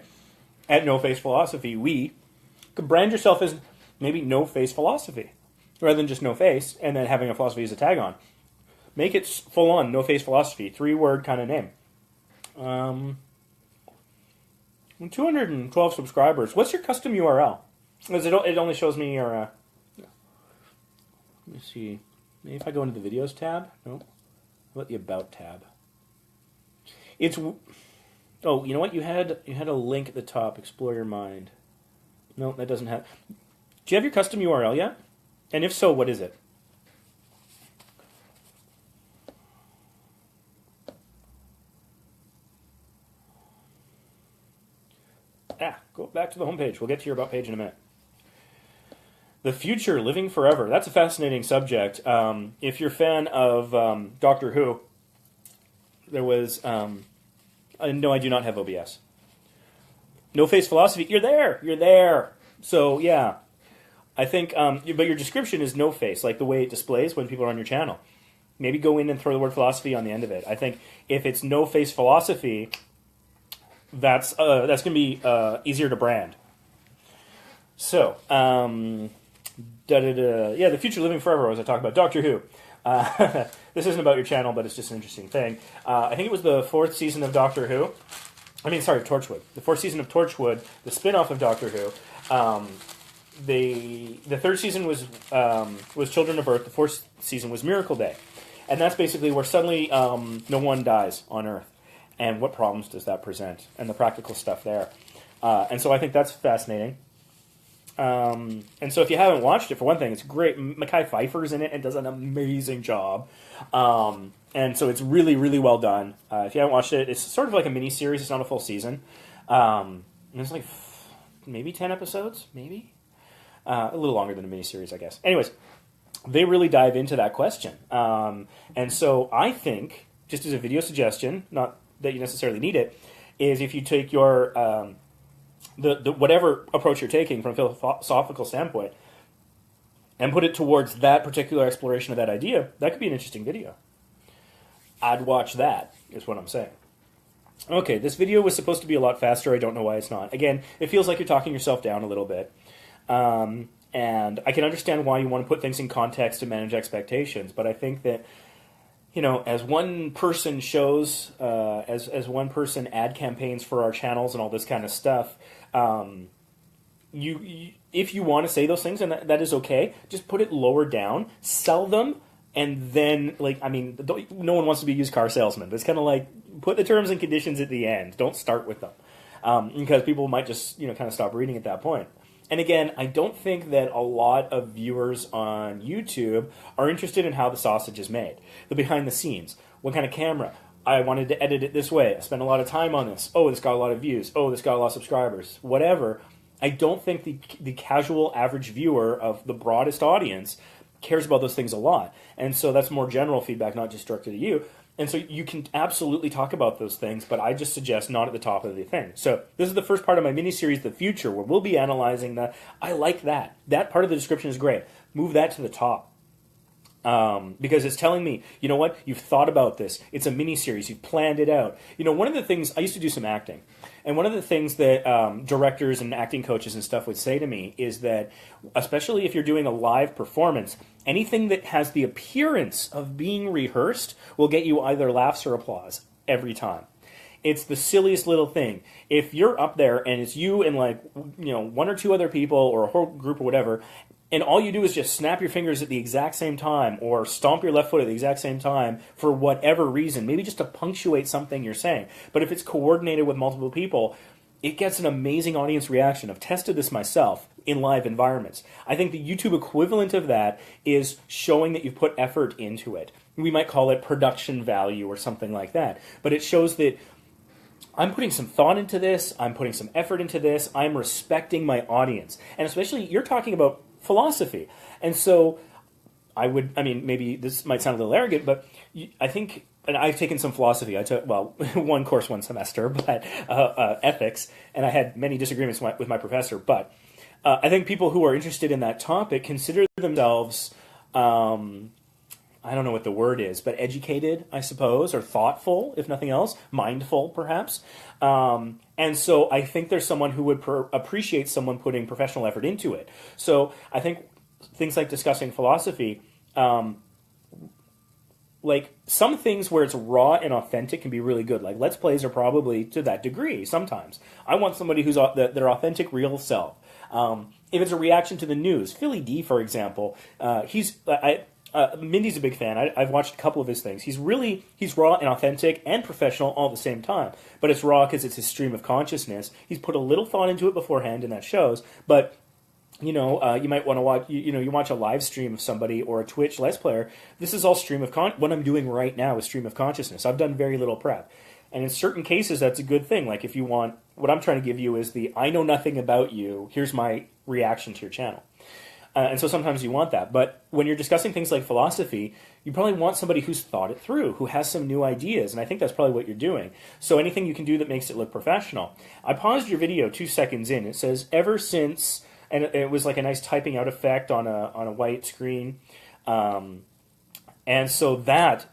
Speaker 1: at No Face Philosophy, we could brand yourself as maybe No Face Philosophy, rather than just No Face, and then having a philosophy as a tag on. Make it full on No Face Philosophy, 3-word kind of name. 212 subscribers. What's your custom URL? Because it only shows me your... let me see. Maybe if I go into the videos tab? Nope. How about the about tab? It's... Oh, you know what? You had a link at the top. Explore your mind. No, that doesn't have... Do you have your custom URL yet? And if so, what is it? Go back to the homepage. We'll get to your about page in a minute. The future, living forever. That's a fascinating subject. If you're a fan of Doctor Who, there was... no, I do not have OBS. No Face Philosophy. You're there. You're there. So, yeah. I think... but your description is no face, like the way it displays when people are on your channel. Maybe go in and throw the word philosophy on the end of it. I think if it's No Face Philosophy... That's going to be easier to brand. So, yeah, the future living forever, as I talk about Doctor Who. This isn't about your channel, but it's just an interesting thing. I think it was the 4th season of Doctor Who. Torchwood. The 4th season of Torchwood, the spin-off of Doctor Who. The 3rd season was Children of Earth. The 4th season was Miracle Day. And that's basically where suddenly no one dies on Earth. And what problems does that present? And the practical stuff there. And so I think that's fascinating. And so if you haven't watched it, for one thing, it's great. Mekhi Phifer's in it and does an amazing job. And so it's really, really well done. If you haven't watched it, it's sort of like a mini-series. It's not a full season. And it's like maybe 10 episodes, maybe? A little longer than a mini-series, I guess. Anyways, they really dive into that question. And so I think, just as a video suggestion, not that you necessarily need it, is if you take your the whatever approach you're taking from a philosophical standpoint and put it towards that particular exploration of that idea, that could be an interesting video. I'd watch that, is what I'm saying. Okay, this video was supposed to be a lot faster. I don't know why it's not. Again, it feels like you're talking yourself down a little bit. And I can understand why you want to put things in context to manage expectations, but I think that as one person shows, as one person ad campaigns for our channels and all this kind of stuff, if you want to say those things, and that is okay, just put it lower down, sell them, and then, no one wants to be a used car salesman, but it's kind of like, put the terms and conditions at the end. Don't start with them, because people might just, kind of stop reading at that point. And again, I don't think that a lot of viewers on YouTube are interested in how the sausage is made. The behind the scenes. What kind of camera? I wanted to edit it this way. I spent a lot of time on this. Oh, this got a lot of views. Oh, this got a lot of subscribers. Whatever. I don't think the casual average viewer of the broadest audience cares about those things a lot. And so that's more general feedback, not just directed at you. And so you can absolutely talk about those things, but I just suggest not at the top of the thing. So this is the first part of my mini-series, The Future, where we'll be analyzing that. I like that. That part of the description is great. Move that to the top. Because it's telling me, you know what, you've thought about this. It's a mini-series. You've planned it out. One of the things, I used to do some acting, and one of the things that directors and acting coaches and stuff would say to me is that, especially if you're doing a live performance, anything that has the appearance of being rehearsed will get you either laughs or applause every time. It's the silliest little thing. If you're up there and it's you and like, one or two other people or a whole group or whatever, and all you do is just snap your fingers at the exact same time or stomp your left foot at the exact same time for whatever reason, maybe just to punctuate something you're saying. But if it's coordinated with multiple people, it gets an amazing audience reaction. I've tested this myself in live environments. I think the YouTube equivalent of that is showing that you've put effort into it. We might call it production value or something like that. But it shows that I'm putting some thought into this, I'm putting some effort into this, I'm respecting my audience. And especially, you're talking about philosophy. And so maybe this might sound a little arrogant, but I think, and I've taken some philosophy. I took, one course one semester, but ethics, and I had many disagreements with my professor. But I think people who are interested in that topic consider themselves, I don't know what the word is, but educated, I suppose, or thoughtful, if nothing else, mindful, perhaps. And so I think there's someone who would appreciate someone putting professional effort into it. So I think things like discussing philosophy, like some things where it's raw and authentic can be really good. Like Let's Plays are probably to that degree sometimes. I want somebody who's their authentic, real self. If it's a reaction to the news, Philly D, for example, Mindy's a big fan. I've watched a couple of his things. He's raw and authentic and professional all at the same time. But it's raw because it's his stream of consciousness. He's put a little thought into it beforehand, and that shows. But you might want to watch. You watch a live stream of somebody or a Twitch Let's Player. This is all stream of what I'm doing right now is stream of consciousness. I've done very little prep, and in certain cases that's a good thing. Like if you want, what I'm trying to give you is I know nothing about you. Here's my reaction to your channel. And so sometimes you want that. But when you're discussing things like philosophy, you probably want somebody who's thought it through, who has some new ideas. And I think that's probably what you're doing. So anything you can do that makes it look professional. I paused your video 2 seconds in. It says, ever since, and it was like a nice typing out effect on a white screen. And so that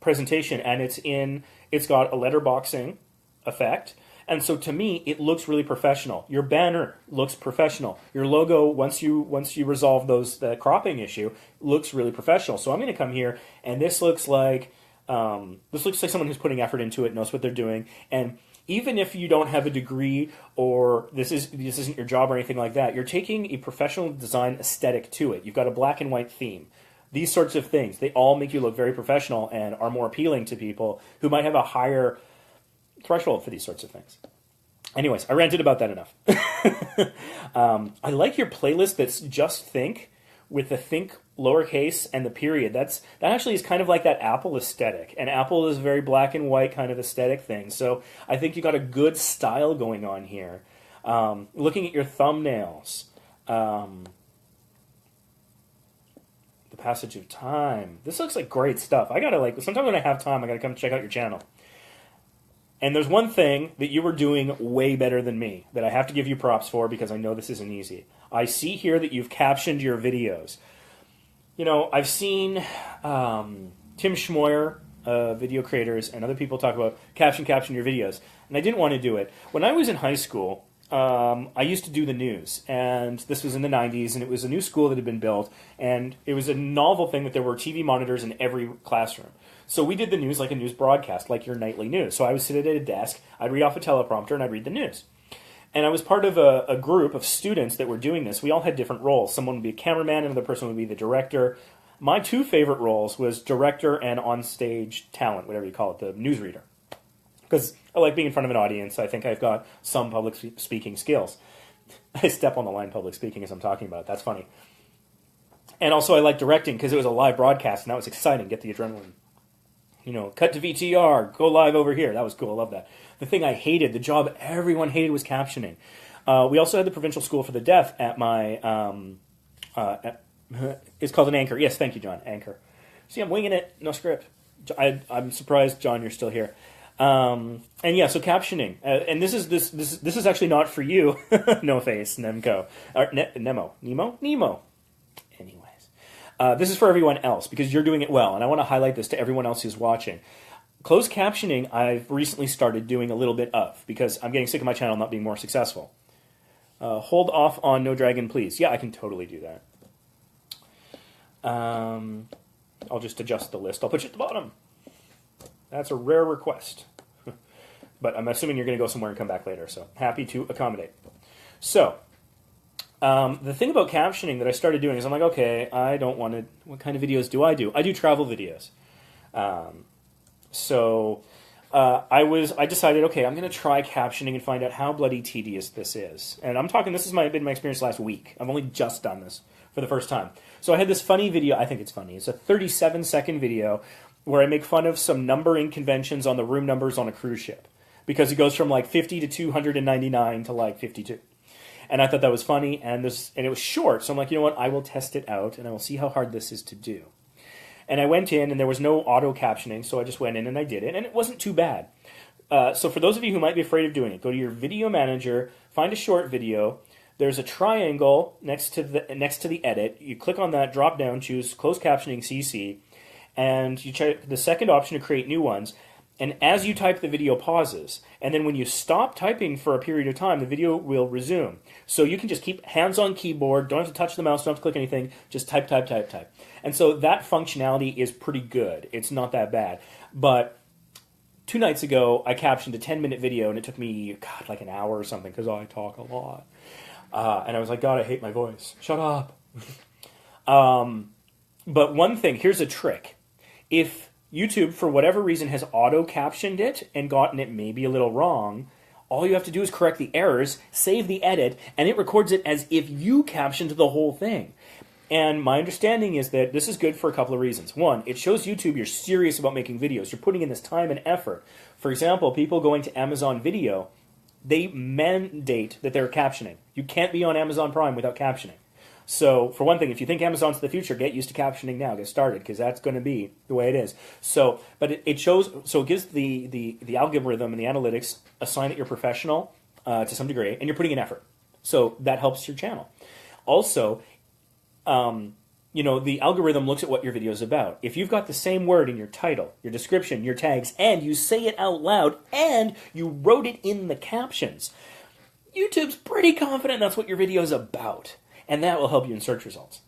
Speaker 1: presentation, and it's got a letterboxing effect. And so to me, it looks really professional. Your banner looks professional. Your logo, once you resolve the cropping issue, looks really professional. So I'm going to come here, and this looks like someone who's putting effort into it, knows what they're doing. And even if you don't have a degree or this isn't your job or anything like that, you're taking a professional design aesthetic to it. You've got a black and white theme. These sorts of things, they all make you look very professional and are more appealing to people who might have a higher threshold for these sorts of things. Anyways, I ranted about that enough. I like your playlist that's just think, with the think lowercase and the period. That actually is kind of like that Apple aesthetic. And Apple is a very black and white kind of aesthetic thing. So I think you got a good style going on here. Looking at your thumbnails. The passage of time. This looks like great stuff. Sometimes when I have time, I gotta come check out your channel. And there's one thing that you were doing way better than me that I have to give you props for because I know this isn't easy. I see here that you've captioned your videos. I've seen Tim Schmoyer, video creators, and other people talk about caption your videos. And I didn't want to do it. When I was in high school, I used to do the news. And this was in the 90s, and it was a new school that had been built. And it was a novel thing that there were TV monitors in every classroom. So we did the news like a news broadcast, like your nightly news. So I would sit at a desk, I'd read off a teleprompter, and I'd read the news. And I was part of a group of students that were doing this. We all had different roles. Someone would be a cameraman, another person would be the director. My 2 favorite roles was director and on-stage talent, whatever you call it, the newsreader. Because I like being in front of an audience. I think I've got some public speaking skills. I step on the line public speaking as I'm talking about it. That's funny. And also I like directing because it was a live broadcast, and that was exciting. Get the adrenaline. Cut to VTR, go live over here. That was cool. I love that. The thing I hated, the job everyone hated, was captioning. We also had the Provincial School for the Deaf at my... it's called an Anchor. Yes, thank you, John. Anchor. See, I'm winging it. No script. I'm surprised, John, you're still here. And yeah, so captioning. And this is actually not for you. No face, Nemco. Nemo. Anyways. This is for everyone else because you're doing it well, and I want to highlight this to everyone else who's watching. Closed captioning, I've recently started doing a little bit of because I'm getting sick of my channel not being more successful. Hold off on No Dragon, please. Yeah, I can totally do that. I'll just adjust the list. I'll put you at the bottom. That's a rare request. but I'm assuming you're going to go somewhere and come back later, so happy to accommodate. So, the thing about captioning that I started doing is I'm like, okay, I don't want to... What kind of videos do? I do travel videos. I decided, okay, I'm going to try captioning and find out how bloody tedious this is. And I'm talking, this has been my experience last week. I've only just done this for the first time. So I had this funny video, I think it's funny. It's a 37-second video where I make fun of some numbering conventions on the room numbers on a cruise ship. Because it goes from like 50 to 299 to like 52. And I thought that was funny, and it was short, so I'm like, you know what, I will test it out, and I will see how hard this is to do. And I went in, and there was no auto-captioning, so I just went in and I did it, and it wasn't too bad. So for those of you who might be afraid of doing it, go to your video manager, find a short video, there's a triangle next to the edit, you click on that, drop down, choose closed captioning CC, and you check the second option to create new ones. And as you type, the video pauses. And then when you stop typing for a period of time, the video will resume. So you can just keep hands on keyboard, don't have to touch the mouse, don't have to click anything, just type, type, type, type. And so that functionality is pretty good. It's not that bad. But 2 nights ago, I captioned a 10-minute video, and it took me, God, like an hour or something, because I talk a lot. And I was like, God, I hate my voice. Shut up. But one thing, here's a trick. If YouTube, for whatever reason, has auto-captioned it and gotten it maybe a little wrong, all you have to do is correct the errors, save the edit, and it records it as if you captioned the whole thing. And my understanding is that this is good for a couple of reasons. One, it shows YouTube you're serious about making videos. You're putting in this time and effort. For example, people going to Amazon Video, they mandate that they're captioning. You can't be on Amazon Prime without captioning. So, for one thing, if you think Amazon's the future, get used to captioning now. Get started, because that's going to be the way it is. So, but it shows, so it gives the algorithm and the analytics a sign that you're professional to some degree, and you're putting in effort. So that helps your channel. Also, the algorithm looks at what your video is about. If you've got the same word in your title, your description, your tags, and you say it out loud, and you wrote it in the captions, YouTube's pretty confident that's what your video is about. And that will help you in search results.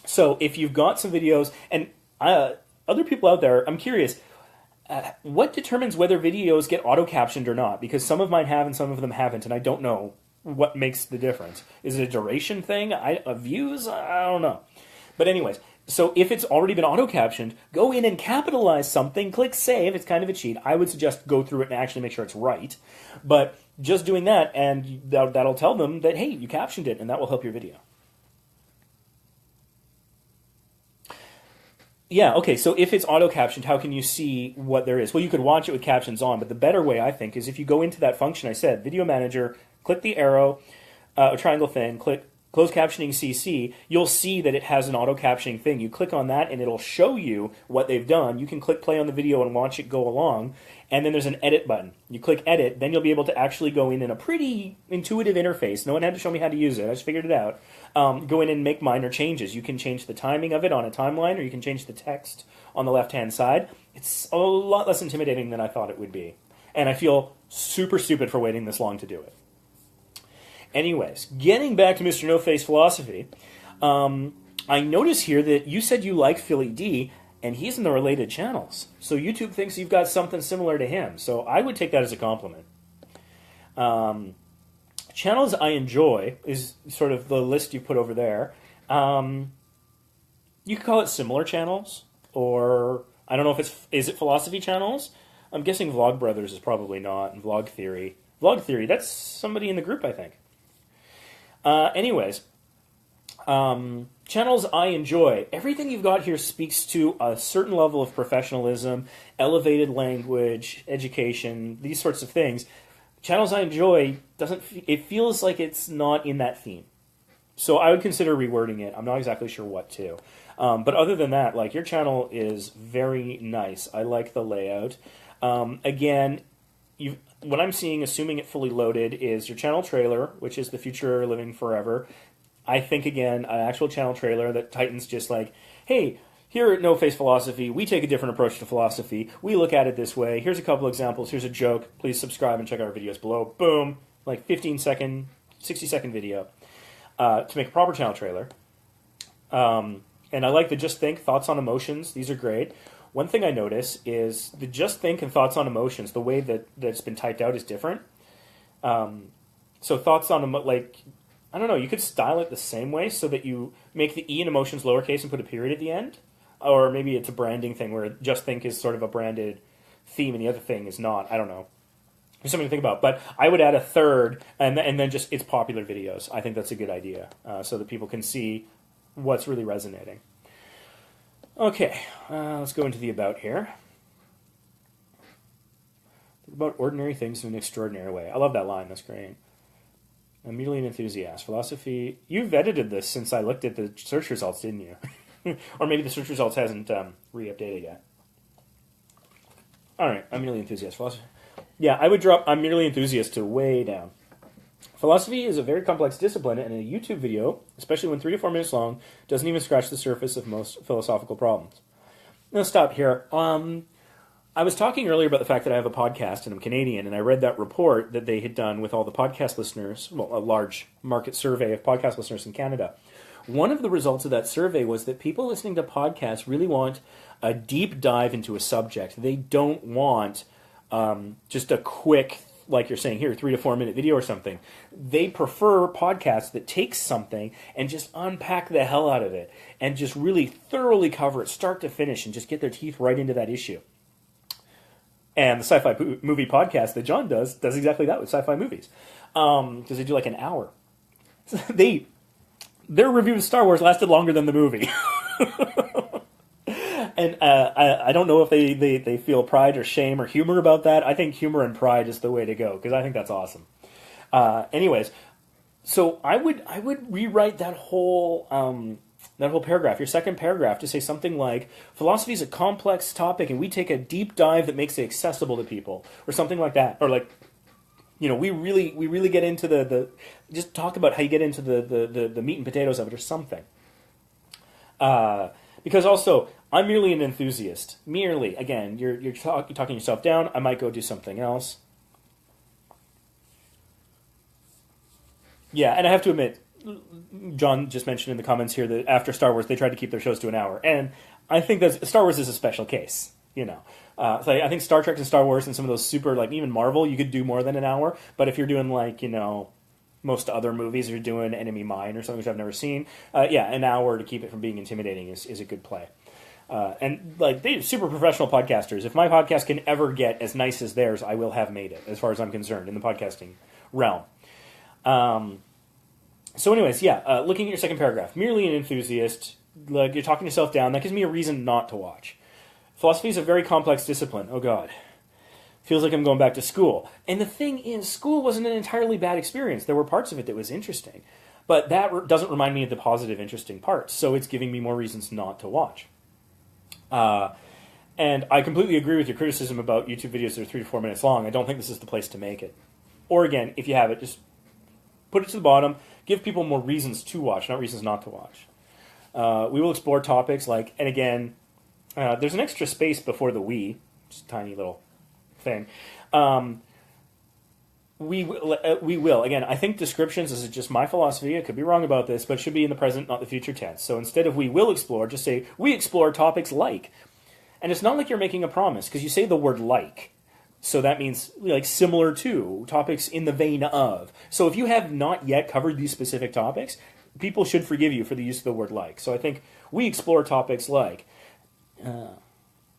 Speaker 1: So if you've got some videos, and other people out there, I'm curious, what determines whether videos get auto-captioned or not? Because some of mine have and some of them haven't, and I don't know what makes the difference. Is it a duration thing? Views? I don't know. But anyways, so if it's already been auto-captioned, go in and capitalize something, click save. It's kind of a cheat. I would suggest go through it and actually make sure it's right. But just doing that, and that'll tell them that, hey, you captioned it, and that will help your video. Yeah, okay, so if it's auto-captioned, how can you see what there is? Well, you could watch it with captions on, but the better way, I think, is if you go into that function I said, Video Manager, click the arrow, triangle thing, click Closed Captioning CC, you'll see that it has an auto-captioning thing. You click on that, and it'll show you what they've done. You can click play on the video and watch it go along, and then there's an edit button. You click edit, then you'll be able to actually go in a pretty intuitive interface. No one had to show me how to use it. I just figured it out. Go in and make minor changes. You can change the timing of it on a timeline, or you can change the text on the left-hand side. It's a lot less intimidating than I thought it would be. And I feel super stupid for waiting this long to do it. Anyways, getting back to Mr. No Face Philosophy, I notice here that you said you like Philly D, and he's in the related channels. So YouTube thinks you've got something similar to him. So I would take that as a compliment. Channels I enjoy is sort of the list you put over there. You could call it similar channels, or I don't know if is it philosophy channels? I'm guessing Vlogbrothers is probably not, and Vlog Theory. Vlog Theory, that's somebody in the group, I think. Anyways, channels I enjoy. Everything you've got here speaks to a certain level of professionalism, elevated language, education, these sorts of things. Channels I enjoy, it feels like it's not in that theme. So I would consider rewording it. I'm not exactly sure what to. But other than that, like, your channel is very nice. I like the layout. Again, what I'm seeing, assuming it fully loaded, is your channel trailer, which is the future living forever. I think, again, an actual channel trailer that Titan's just like, hey, here at No Face Philosophy, we take a different approach to philosophy. We look at it this way. Here's a couple examples. Here's a joke. Please subscribe and check out our videos below. Boom. Like 15-second, 60-second video to make a proper channel trailer. And I like the Just Think, Thoughts on Emotions. These are great. one thing I notice is the just think and thoughts on emotions, the way that's been typed out is different. So thoughts on, like, I don't know, you could style it the same way so that you make the E in emotions lowercase and put a period at the end. Or maybe it's a branding thing where just think is sort of a branded theme and the other thing is not. I don't know. There's something to think about. But I would add a third and then just it's popular videos. I think that's a good idea so that people can see what's really resonating. Okay, let's go into the about here. Think about ordinary things in an extraordinary way. I love that line. That's great. I'm merely an enthusiast. Philosophy. You've edited this since I looked at the search results, didn't you? Or maybe the search results hasn't re-updated yet. All right, I'm merely enthusiast. Philosophy. Yeah, I would drop I'm merely enthusiast to way down. Philosophy is a very complex discipline, and a YouTube video, especially when 3 to 4 minutes long, doesn't even scratch the surface of most philosophical problems. Now, stop here. I was talking earlier about the fact that I have a podcast and I'm Canadian, and I read that report that they had done with all the podcast listeners, well, a large market survey of podcast listeners in Canada. One of the results of that survey was that people listening to podcasts really want a deep dive into a subject. They don't want just a quick, like you're saying here, 3 to 4 minute video or something. They prefer podcasts that take something and just unpack the hell out of it and just really thoroughly cover it start to finish and just get their teeth right into that issue. And the sci-fi movie podcast that John does exactly that with sci-fi movies. Because they do like an hour. Their review of Star Wars lasted longer than the movie. And I don't know if they feel pride or shame or humor about that. I think humor and pride is the way to go, because I think that's awesome. Anyways, so I would rewrite that whole paragraph, your second paragraph, to say something like, philosophy is a complex topic and we take a deep dive that makes it accessible to people, or something like that. Or like, you know, we really get into the just talk about how you get into the meat and potatoes of it or something. Because also, I'm merely an enthusiast. Merely, again, you're talking yourself down. I might go do something else. Yeah, and I have to admit, John just mentioned in the comments here that after Star Wars, they tried to keep their shows to an hour. And I think that Star Wars is a special case, you know. So I think Star Trek and Star Wars and some of those super, like even Marvel, you could do more than an hour. But if you're doing like, you know, most other movies, or you're doing Enemy Mine or something which I've never seen, an hour to keep it from being intimidating is a good play. And like they super professional podcasters. If my podcast can ever get as nice as theirs, I will have made it, as far as I'm concerned, in the podcasting realm. So anyways, looking at your second paragraph, merely an enthusiast, like you're talking yourself down, that gives me a reason not to watch. Philosophy is a very complex discipline. Oh God. Feels like I'm going back to school. And the thing is, school wasn't an entirely bad experience. There were parts of it that was interesting. But that doesn't remind me of the positive, interesting parts. So it's giving me more reasons not to watch. And I completely agree with your criticism about YouTube videos that are 3 to 4 minutes long. I don't think this is the place to make it. Or again, if you have it, just put it to the bottom. Give people more reasons to watch, not reasons not to watch. We will explore topics like, and again, there's an extra space before the we, just a tiny little thing. We will. Again, I think descriptions, this is just my philosophy, I could be wrong about this, but it should be in the present, not the future tense. So instead of we will explore, just say we explore topics like. And it's not like you're making a promise, because you say the word like. So that means like similar to, topics in the vein of. So if you have not yet covered these specific topics, people should forgive you for the use of the word like. So I think we explore topics like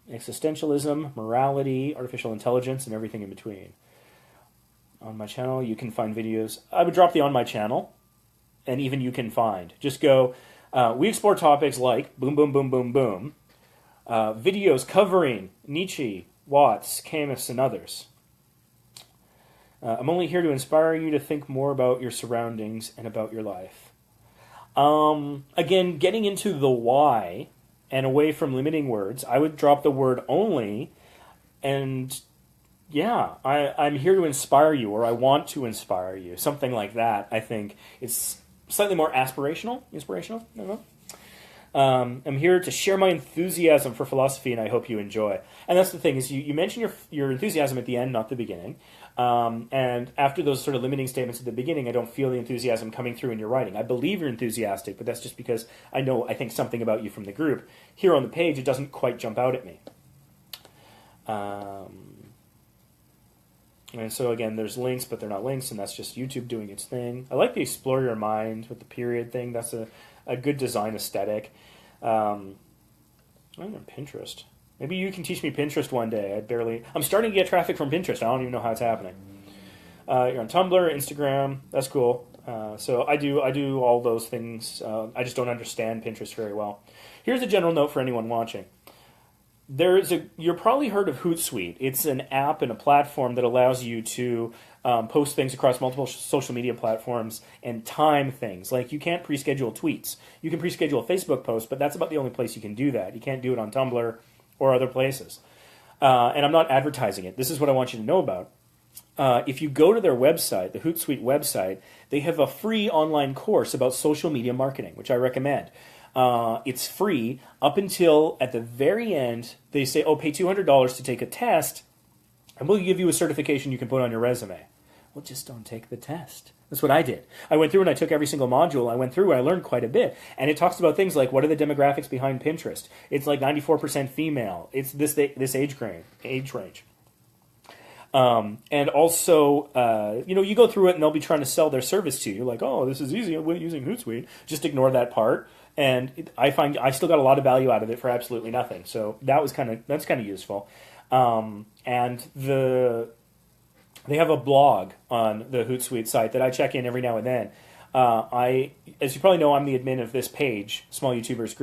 Speaker 1: existentialism, morality, artificial intelligence, and everything in between. On my channel, you can find videos. I would drop the on my channel, and even you can find. Just go, we explore topics like boom, boom, boom, boom, boom. Videos covering Nietzsche, Watts, Camus, and others. I'm only here to inspire you to think more about your surroundings and about your life. Again, getting into the why and away from limiting words, I would drop the word only, and I'm here to inspire you, or I want to inspire you. Something like that, I think. It's slightly more inspirational? I don't know. I'm here to share my enthusiasm for philosophy, and I hope you enjoy. And that's the thing, is you mention your enthusiasm at the end, not the beginning. And after those sort of limiting statements at the beginning, I don't feel the enthusiasm coming through in your writing. I believe you're enthusiastic, but that's just because I think something about you from the group. Here on the page, it doesn't quite jump out at me.
Speaker 2: And so again, there's links, but they're not links, and that's just YouTube doing its thing. I like the Explore Your Mind with the period thing. That's a good design aesthetic. I don't know, Pinterest. Maybe you can teach me Pinterest one day. I'm starting to get traffic from Pinterest. I don't even know how it's happening. You're on Tumblr, Instagram. That's cool. So I do all those things. I just don't understand Pinterest very well. Here's a general note for anyone watching. You're probably heard of Hootsuite. It's an app and a platform that allows you to post things across multiple social media platforms and time things. Like you can't pre-schedule tweets. You can pre-schedule a Facebook post, but that's about the only place you can do that. You can't do it on Tumblr or other places. And I'm not advertising it. This is what I want you to know about. If you go to their website, the Hootsuite website, they have a free online course about social media marketing, which I recommend. It's free up until at the very end they say, pay $200 to take a test, and we'll give you a certification you can put on your resume. Well, just don't take the test. That's what I did. I went through and I took every single module. I went through and I learned quite a bit. And it talks about things like what are the demographics behind Pinterest. It's like 94% female. It's this age range. And also, you go through it and they'll be trying to sell their service to you. Like, oh, this is easy using Hootsuite. Just ignore that part. And I find I still got a lot of value out of it for absolutely nothing. So that's kind of useful. And they have a blog on the Hootsuite site that I check in every now and then. As you probably know, I'm the admin of this page, Small YouTubers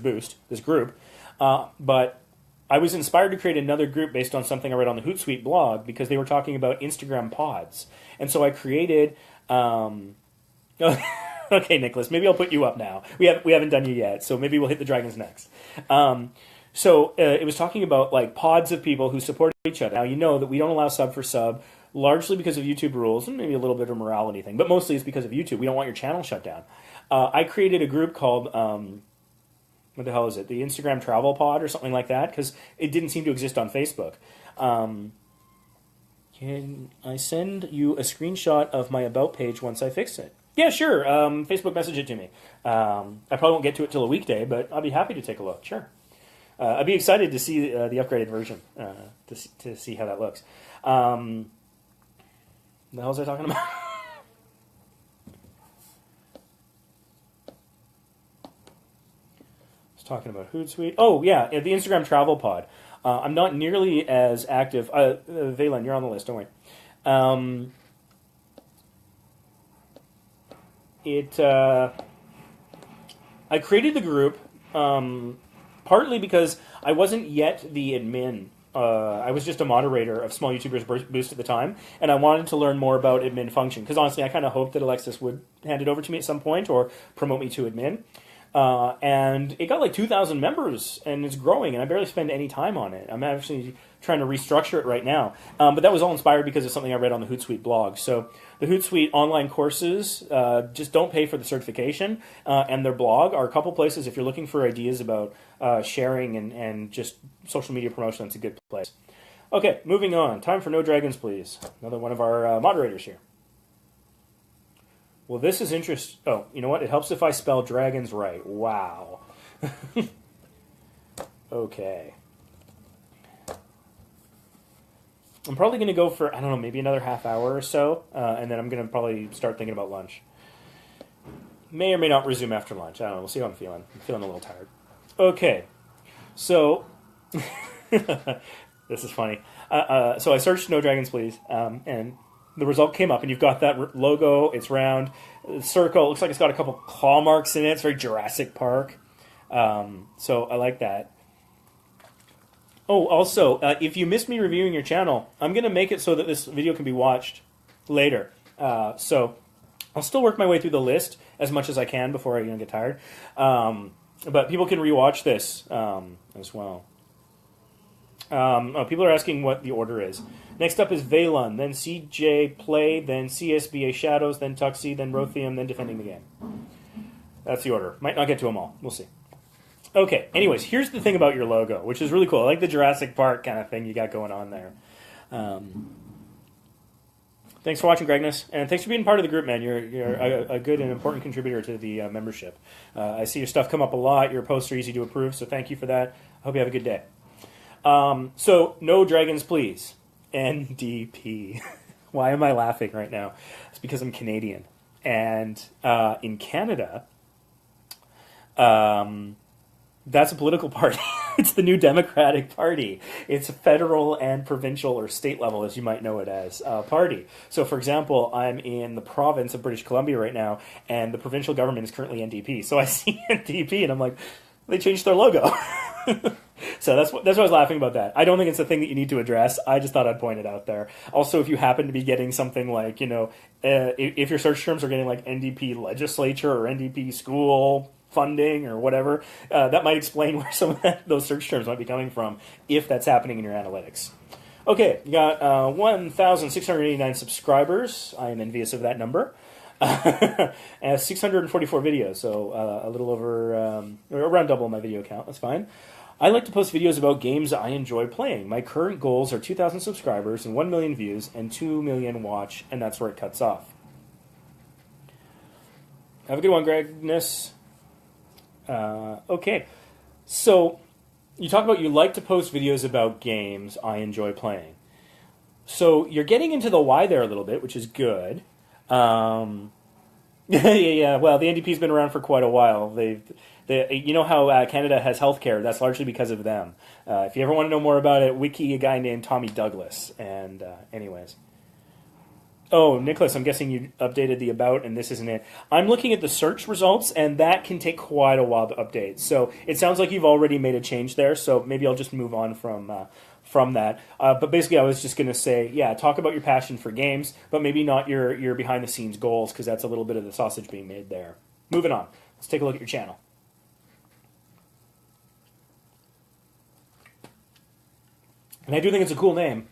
Speaker 2: Boost, this group. But I was inspired to create another group based on something I read on the Hootsuite blog because they were talking about Instagram pods. And so I created... Okay, Nicholas, maybe I'll put you up now. We haven't done you yet, so maybe we'll hit the dragons next. So it was talking about like pods of people who support each other. Now, you know that we don't allow sub for sub, largely because of YouTube rules and maybe a little bit of morality thing, but mostly it's because of YouTube. We don't want your channel shut down. I created a group called, what the hell is it? The Instagram Travel Pod or something like that, because it didn't seem to exist on Facebook. Can I send you a screenshot of my About page once I fix it? Yeah, sure. Facebook message it to me. I probably won't get to it till a weekday, but I'll be happy to take a look. Sure. I'd be excited to see the upgraded version to see how that looks. The hell was I talking about? I was talking about Hootsuite. Oh, yeah, the Instagram Travel Pod. I'm not nearly as active. Valen, you're on the list, don't worry. I created the group partly because I wasn't yet the admin. I was just a moderator of Small YouTubers Boost at the time, and I wanted to learn more about admin function because honestly, I kind of hoped that Alexis would hand it over to me at some point or promote me to admin. And it got like 2,000 members, and it's growing, and I barely spend any time on it. I'm actually trying to restructure it right now. But that was all inspired because of something I read on the Hootsuite blog. So the Hootsuite online courses just don't pay for the certification, and their blog are a couple places if you're looking for ideas about sharing and just social media promotion. It's a good place. Okay, moving on. Time for No Dragons, please. Another one of our moderators here. Well, this is interesting. Oh, you know what? It helps if I spell dragons right. Wow. Okay. I'm probably going to go for, I don't know, maybe another half hour or so, and then I'm going to probably start thinking about lunch. May or may not resume after lunch. I don't know. We'll see how I'm feeling. I'm feeling a little tired. Okay. So, this is funny. So I searched No Dragons, please, and the result came up, and you've got that logo. It's round, circle. It looks like it's got a couple claw marks in it. It's very Jurassic Park. So I like that. Oh, also, if you missed me reviewing your channel, I'm going to make it so that this video can be watched later. So I'll still work my way through the list as much as I can before I get tired. But people can rewatch this as well. People are asking what the order is. Next up is Valon, then CJ Play, then CSBA Shadows, then Tuxie, then Rothium, then Defending the Game. That's the order. Might not get to them all. We'll see. Okay, anyways, here's the thing about your logo, which is really cool. I like the Jurassic Park kind of thing you got going on there. Thanks for watching, Gregness, and thanks for being part of the group, man. You're a good and important contributor to the membership. I see your stuff come up a lot. Your posts are easy to approve, so thank you for that. I hope you have a good day. So, no dragons, please. NDP. Why am I laughing right now? It's because I'm Canadian. And in Canada, that's a political party. It's the New Democratic Party. It's a federal and provincial or state level, as you might know it as, party. So, for example, I'm in the province of British Columbia right now, and the provincial government is currently NDP. So I see NDP, and I'm like, they changed their logo. So that's why I was laughing about that. I don't think it's a thing that you need to address. I just thought I'd point it out there. Also, if you happen to be getting something like, if your search terms are getting like NDP legislature or NDP school funding or whatever, that might explain where some of those search terms might be coming from, if that's happening in your analytics. Okay, you got 1,689 subscribers. I am envious of that number. 644 videos, so a little over, around double my video count. That's fine. I like to post videos about games I enjoy playing. My current goals are 2,000 subscribers and 1 million views and 2 million watch, and that's where it cuts off. Have a good one, Gregness. Okay, so you talk about you like to post videos about games I enjoy playing. So you're getting into the why there a little bit, which is good. Yeah. Well, the NDP's been around for quite a while. You know how Canada has healthcare? That's largely because of them. If you ever want to know more about it, wiki a guy named Tommy Douglas. And anyways. Oh, Nicholas, I'm guessing you updated the about, and this isn't it. I'm looking at the search results, and that can take quite a while to update. So it sounds like you've already made a change there, so maybe I'll just move on from that. But basically, I was just going to say, yeah, talk about your passion for games, but maybe not your behind-the-scenes goals, because that's a little bit of the sausage being made there. Moving on. Let's take a look at your channel. And I do think it's a cool name.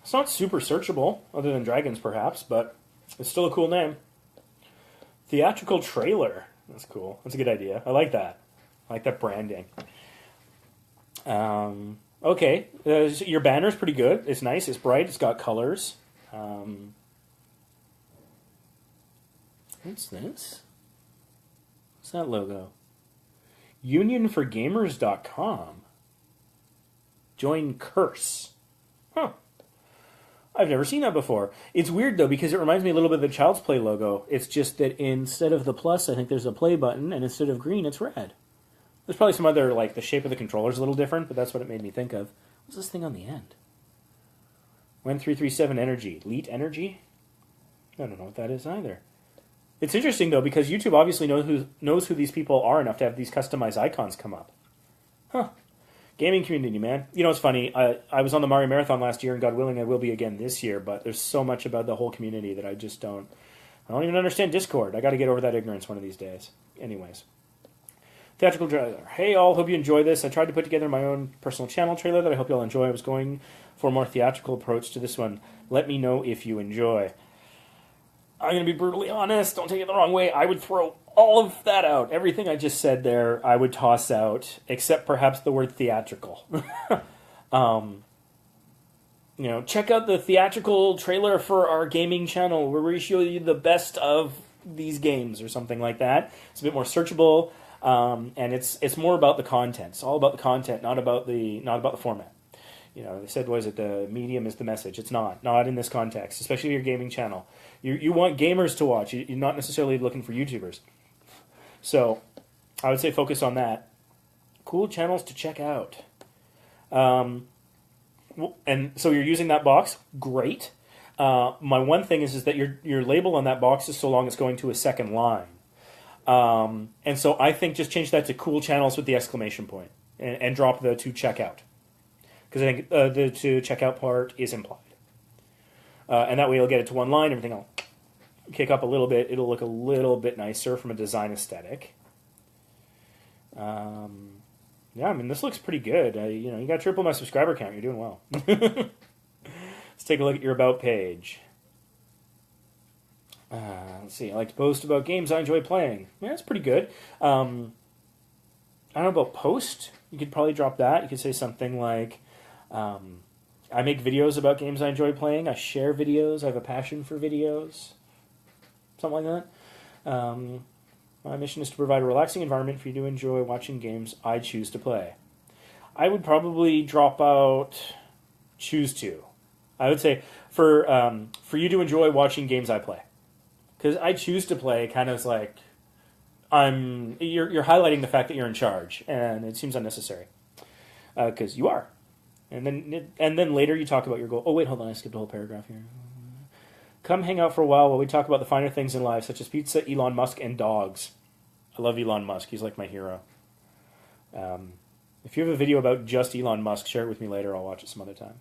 Speaker 2: It's not super searchable, other than dragons, perhaps, but it's still a cool name. Theatrical trailer. That's cool. That's a good idea. I like that. I like that branding. Okay. So your banner's pretty good. It's nice. It's bright. It's got colors. What's this? What's that logo? Unionforgamers.com. Join Curse. Huh. I've never seen that before. It's weird, though, because it reminds me a little bit of the Child's Play logo. It's just that instead of the plus, I think there's a play button, and instead of green, it's red. There's probably some other, like, the shape of the controller's a little different, but that's what it made me think of. What's this thing on the end? 1337 Energy. Leet Energy? I don't know what that is either. It's interesting, though, because YouTube obviously knows who these people are enough to have these customized icons come up. Huh. Gaming community, man. You know, it's funny. I was on the Mario Marathon last year, and God willing, I will be again this year, but there's so much about the whole community that I don't even understand Discord. I got to get over that ignorance one of these days. Anyways. Theatrical trailer. Hey, all. Hope you enjoy this. I tried to put together my own personal channel trailer that I hope you'll enjoy. I was going for a more theatrical approach to this one. Let me know if you enjoy. I'm going to be brutally honest. Don't take it the wrong way. I would throw all of that out. Everything I just said there, I would toss out, except perhaps the word theatrical. Check out the theatrical trailer for our gaming channel where we show you the best of these games or something like that. It's a bit more searchable, and it's more about the content. It's all about the content, not about the format. You know, they said, was it the medium is the message? It's not in this context, especially your gaming channel. You want gamers to watch. You're not necessarily looking for YouTubers. So I would say focus on that. Cool channels to check out. And so you're using that box. Great. My one thing is that your label on that box is so long it's going to a second line. And so I think just change that to cool channels with the exclamation point and drop the to check out. Because I think the to check out part is implied. And that way you'll get it to one line, everything will kick up a little bit. It'll look a little bit nicer from a design aesthetic. Yeah, I mean, this looks pretty good. You got triple my subscriber count. You're doing well. Let's take a look at your About page. Let's see. I like to post about games I enjoy playing. Yeah, that's pretty good. I don't know about post. You could probably drop that. You could say something like, I make videos about games I enjoy playing. I share videos. I have a passion for videos. Something like that. My mission is to provide a relaxing environment for you to enjoy watching games I choose to play. I would probably drop out choose to. I would say for you to enjoy watching games I play. Because I choose to play kind of like you're highlighting the fact that you're in charge, and it seems unnecessary. Because you are. And then later you talk about your goal. Oh, wait, hold on. I skipped a whole paragraph here. Come hang out for a while we talk about the finer things in life, such as pizza, Elon Musk, and dogs. I love Elon Musk. He's like my hero. If you have a video about just Elon Musk, share it with me later. I'll watch it some other time.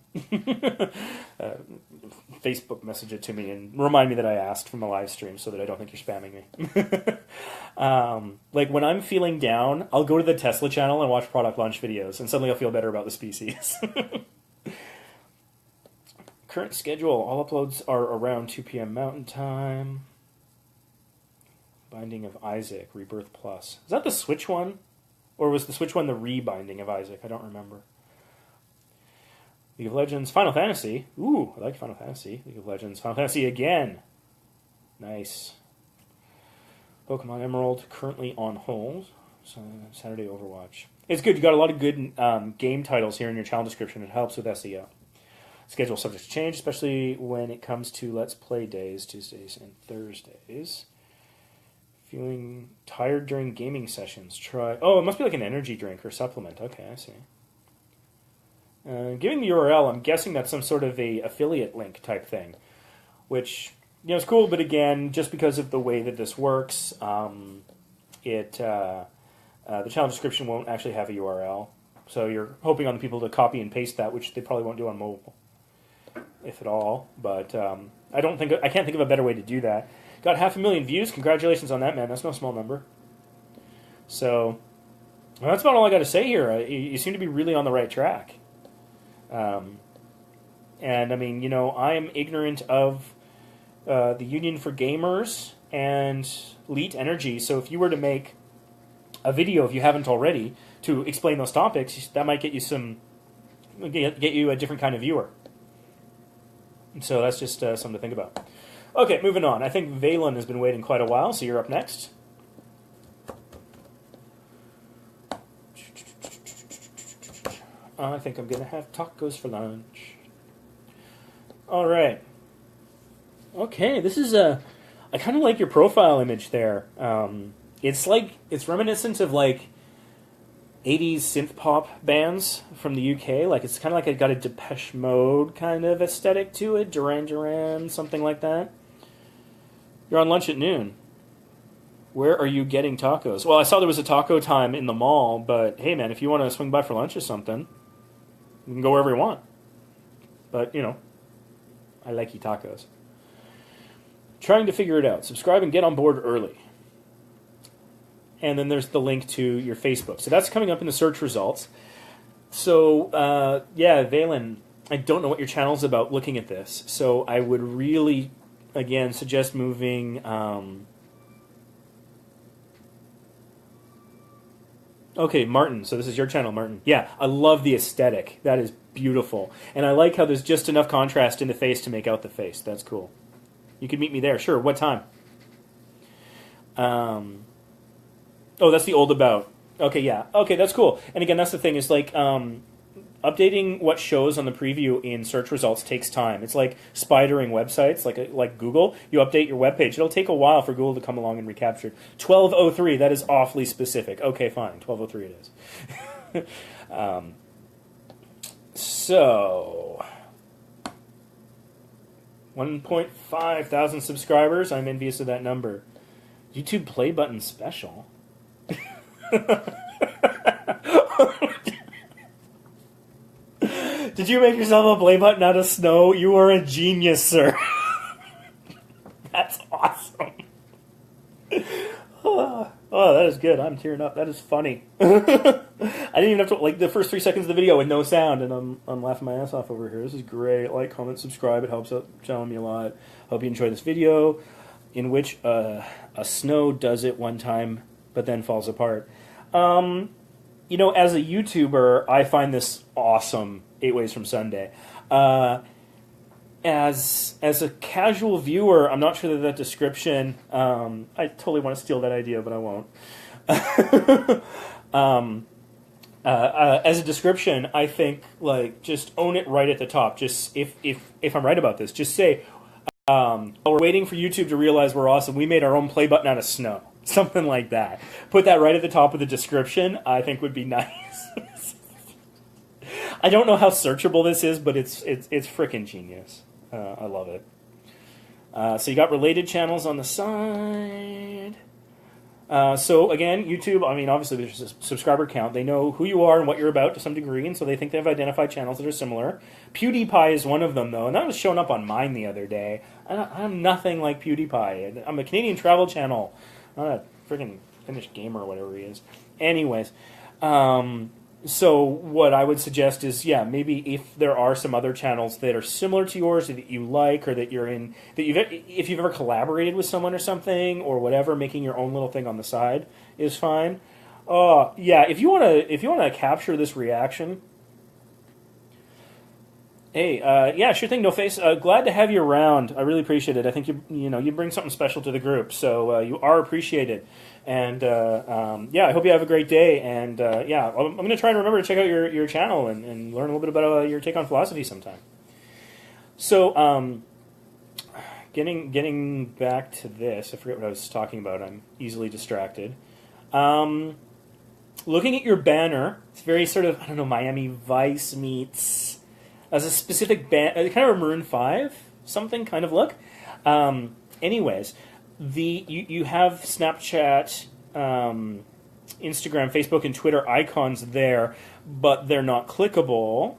Speaker 2: Facebook message it to me and remind me that I asked from a live stream so that I don't think you're spamming me. Like when I'm feeling down, I'll go to the Tesla channel and watch product launch videos, and suddenly I'll feel better about the species. Current schedule. All uploads are around 2 p.m. Mountain Time. Binding of Isaac, Rebirth Plus. Is that the Switch one? Or was the Switch one the rebinding of Isaac? I don't remember. League of Legends, Final Fantasy. Ooh, I like Final Fantasy. League of Legends, Final Fantasy again. Nice. Pokemon Emerald, currently on hold. So Saturday Overwatch. It's good. You got a lot of good game titles here in your channel description. It helps with SEO. Schedule subject to change, especially when it comes to Let's Play days, Tuesdays and Thursdays. Feeling tired during gaming sessions. Try. Oh, it must be like an energy drink or supplement. Okay, I see. Giving the URL, I'm guessing that's some sort of a affiliate link type thing, which is cool. But again, just because of the way that this works, the channel description won't actually have a URL. So you're hoping on the people to copy and paste that, which they probably won't do on mobile, if at all. But I can't think of a better way to do that. Got 500,000 views. Congratulations on that, man. That's no small number. So, well, that's about all I got to say here. You seem to be really on the right track. And, I mean, I am ignorant of the Union for Gamers and Elite Energy. So if you were to make a video, if you haven't already, to explain those topics, that might get you a different kind of viewer. So that's just something to think about. Okay, moving on. I think Valen has been waiting quite a while, so you're up next. I think I'm going to have tacos for lunch. All right. Okay, this is I kind of like your profile image there. It's reminiscent of like 80s synth pop bands from the UK. Like it's kind of like it got a Depeche Mode kind of aesthetic to it. Duran Duran, something like that. You're on lunch at noon. Where are you getting tacos? Well, I saw there was a taco time in the mall, but hey, man, if you want to swing by for lunch or something, you can go wherever you want. But, I like you tacos. Trying to figure it out. Subscribe and get on board early. And then there's the link to your Facebook. So that's coming up in the search results. So, Valen, I don't know what your channel's about looking at this. So I would really, again, suggest moving... Okay, Martin. So this is your channel, Martin. Yeah, I love the aesthetic. That is beautiful. And I like how there's just enough contrast in the face to make out the face. That's cool. You can meet me there. Sure, what time? Oh, that's the old about. Okay, yeah. Okay, that's cool. And again, that's the thing. Is like updating what shows on the preview in search results takes time. It's like spidering websites, like Google. You update your webpage. It'll take a while for Google to come along and recapture it. 1203, that is awfully specific. Okay, fine. 1203 it is. So, 1.5 thousand subscribers. I'm envious of that number. YouTube play button special. Did you make yourself a play button out of snow? You are a genius, sir. That's awesome. Oh, that is good. I'm tearing up. That is funny. I didn't even have to, like, the first 3 seconds of the video with no sound, and I'm laughing my ass off over here. This is great. Like, comment, subscribe. It helps out channel me a lot. Hope you enjoy this video, in which a snow does it one time, but then falls apart. As a YouTuber, I find this awesome. 8 Ways from Sunday. as a casual viewer, I'm not sure that description. I totally want to steal that idea, but I won't. As a description, I think like just own it right at the top. Just if I'm right about this, just say we're waiting for YouTube to realize we're awesome. We made our own play button out of snow, something like that. Put that right at the top of the description. I think would be nice. I don't know how searchable this is, but it's freaking genius. I love it. So you got related channels on the side. So again, YouTube, I mean, obviously there's a subscriber count. They know who you are and what you're about to some degree, and so they think they've identified channels that are similar. PewDiePie is one of them, though, and that was showing up on mine the other day. I'm nothing like PewDiePie. I'm a Canadian travel channel, not a freaking Finnish gamer or whatever he is. Anyways, so what I would suggest is, yeah, maybe if there are some other channels that are similar to yours that you like, or that you're in, if you've ever collaborated with someone or something or whatever, making your own little thing on the side is fine. Yeah, if you wanna capture this reaction, hey, yeah, sure thing, No Face. Glad to have you around. I really appreciate it. I think you bring something special to the group, so you are appreciated. And yeah, I hope you have a great day. And yeah, I'm going to try and remember to check out your channel and learn a little bit about your take on philosophy sometime. So, getting back to this, I forget what I was talking about. I'm easily distracted. Looking at your banner, it's very sort of, I don't know, Miami Vice meets as a specific band, kind of a Maroon 5 something kind of look. Anyways. You have Snapchat, Instagram, Facebook, and Twitter icons there, but they're not clickable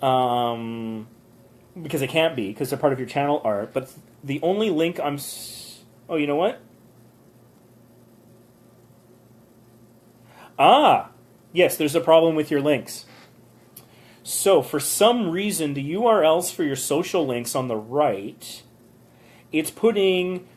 Speaker 2: because they can't be because they're part of your channel art. But the only link oh, you know what? Yes, there's a problem with your links. So for some reason, the URLs for your social links on the right, it's putting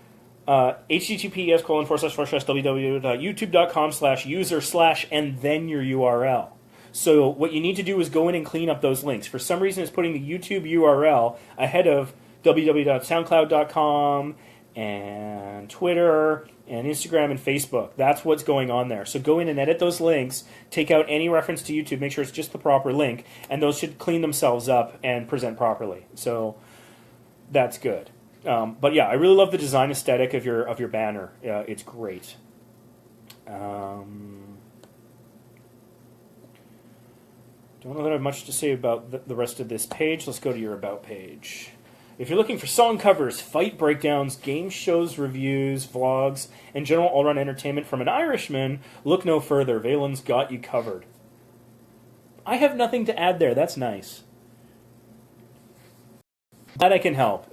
Speaker 2: https://www.youtube.com/user/ and then your URL. So what you need to do is go in and clean up those links. For some reason, it's putting the YouTube URL ahead of www.soundcloud.com and Twitter and Instagram and Facebook. That's what's going on there. So go in and edit those links, take out any reference to YouTube, make sure it's just the proper link, and those should clean themselves up and present properly. So that's good. But yeah, I really love the design aesthetic of your banner. It's great. Don't know that I have much to say about the rest of this page. Let's go to your About page. If you're looking for song covers, fight breakdowns, game shows, reviews, vlogs, and general all-round entertainment from an Irishman, look no further. Valen's got you covered. I have nothing to add there. That's nice. Glad I can help.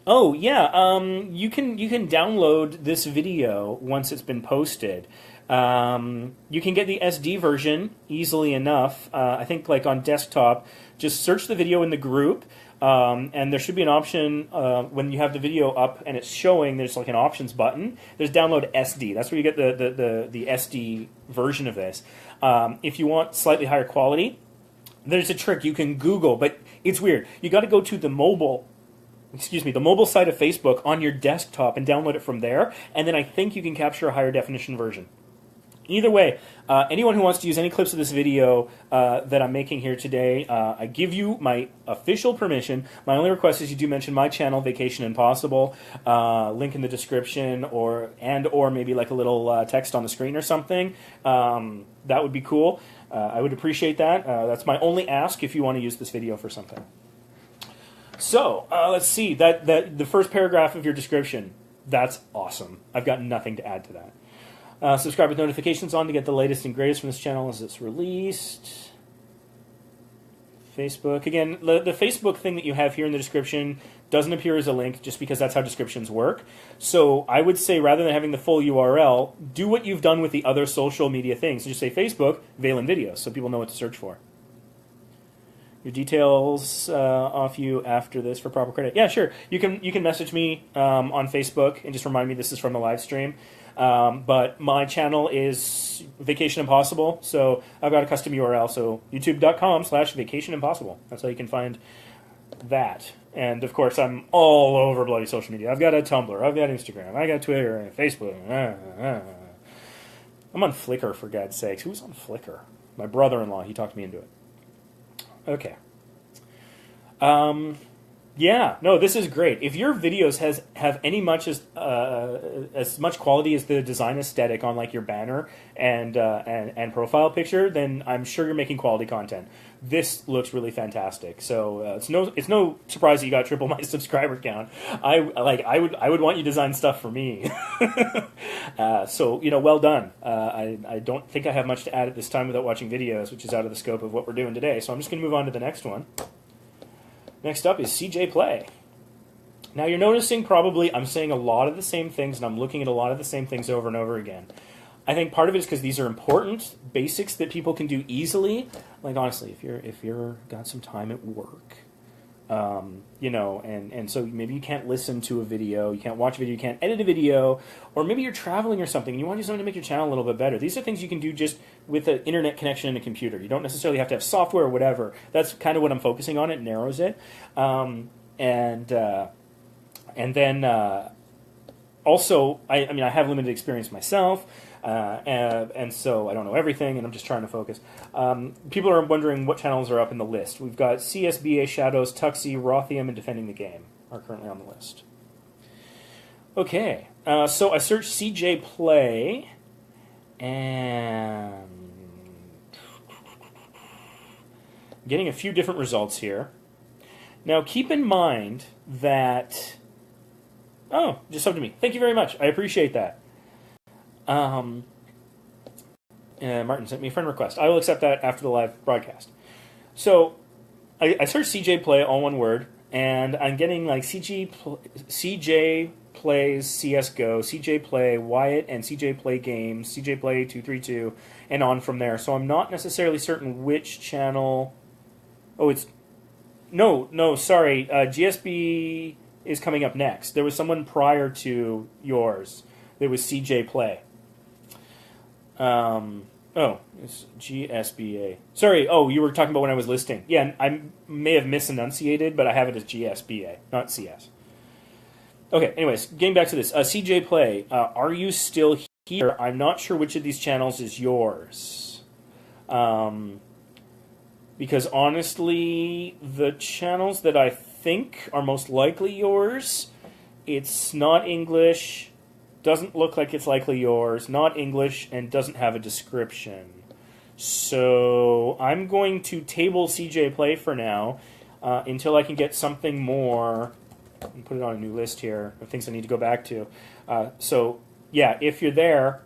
Speaker 2: Oh yeah, you can download this video once it's been posted. You can get the SD version easily enough. I think like on desktop, just search the video in the group, and there should be an option when you have the video up and it's showing. There's like an options button. There's download SD. That's where you get the SD version of this. If you want slightly higher quality, there's a trick. You can Google, but it's weird. You got to go to the mobile side of Facebook on your desktop and download it from there, and then I think you can capture a higher definition version. Either way, anyone who wants to use any clips of this video that I'm making here today, I give you my official permission. My only request is you do mention my channel, Vacation Impossible, link in the description, or maybe like a little text on the screen or something. That would be cool. I would appreciate that. That's my only ask if you want to use this video for something. So, let's see. That the first paragraph of your description, that's awesome. I've got nothing to add to that. Subscribe with notifications on to get the latest and greatest from this channel as it's released. Facebook. Again, the Facebook thing that you have here in the description doesn't appear as a link just because that's how descriptions work. So I would say rather than having the full URL, do what you've done with the other social media things. So just say Facebook, Valen Videos, so people know what to search for. your details off you after this for proper credit. Yeah, sure. You can message me on Facebook and just remind me this is from the live stream. But my channel is Vacation Impossible, so I've got a custom URL. So youtube.com/Vacation Impossible. That's how you can find that. And of course, I'm all over bloody social media. I've got a Tumblr, I've got Instagram, I got Twitter, and Facebook. I'm on Flickr, for God's sakes. Who's on Flickr? My brother-in-law. He talked me into it. Okay. Yeah. No, this is great. If your videos have any much as much quality as the design aesthetic on like your banner and profile picture, then I'm sure you're making quality content. This looks really fantastic. So it's no surprise that you got triple my subscriber count. I would want you to design stuff for me. So well done. I don't think I have much to add at this time without watching videos, which is out of the scope of what we're doing today. So I'm just going to move on to the next one. Next up is CJ Play. Now you're noticing probably I'm saying a lot of the same things and I'm looking at a lot of the same things over and over again. I think part of it is because these are important basics that people can do easily. Like honestly, if you're got some time at work, and so maybe you can't listen to a video, you can't watch a video, you can't edit a video, or maybe you're traveling or something and you want to do something to make your channel a little bit better. These are things you can do just with an internet connection and a computer. You don't necessarily have to have software or whatever. That's kind of what I'm focusing on. It narrows it. And then also, I have limited experience myself. And so I don't know everything, and I'm just trying to focus. People are wondering what channels are up in the list. We've got CSBA, Shadows, Tuxie, Rothium, and Defending the Game are currently on the list. Okay, so I searched CJ Play, and getting a few different results here. Now keep in mind that... Oh, just up to me. Thank you very much. I appreciate that. Martin sent me a friend request. I will accept that after the live broadcast. So I searched CJ Play, all one word, and I'm getting like CJ Plays CSGO, CJ Play Wyatt, and CJ Play Games, CJ Play 232, and on from there. So I'm not necessarily certain which channel. Oh, it's no, sorry. GSB is coming up next. There was someone prior to yours. There was CJ Play. It's GSBA. Sorry, you were talking about when I was listing. Yeah, I may have misenunciated, but I have it as GSBA, not CS. Okay, anyways, getting back to this. CJ Play, are you still here? I'm not sure which of these channels is yours. Because honestly, the channels that I think are most likely yours, it's not English... Doesn't look like it's likely yours, not English, and doesn't have a description. So I'm going to table CJ Play for now until I can get something more and put it on a new list here of things I need to go back to. So yeah, if you're there,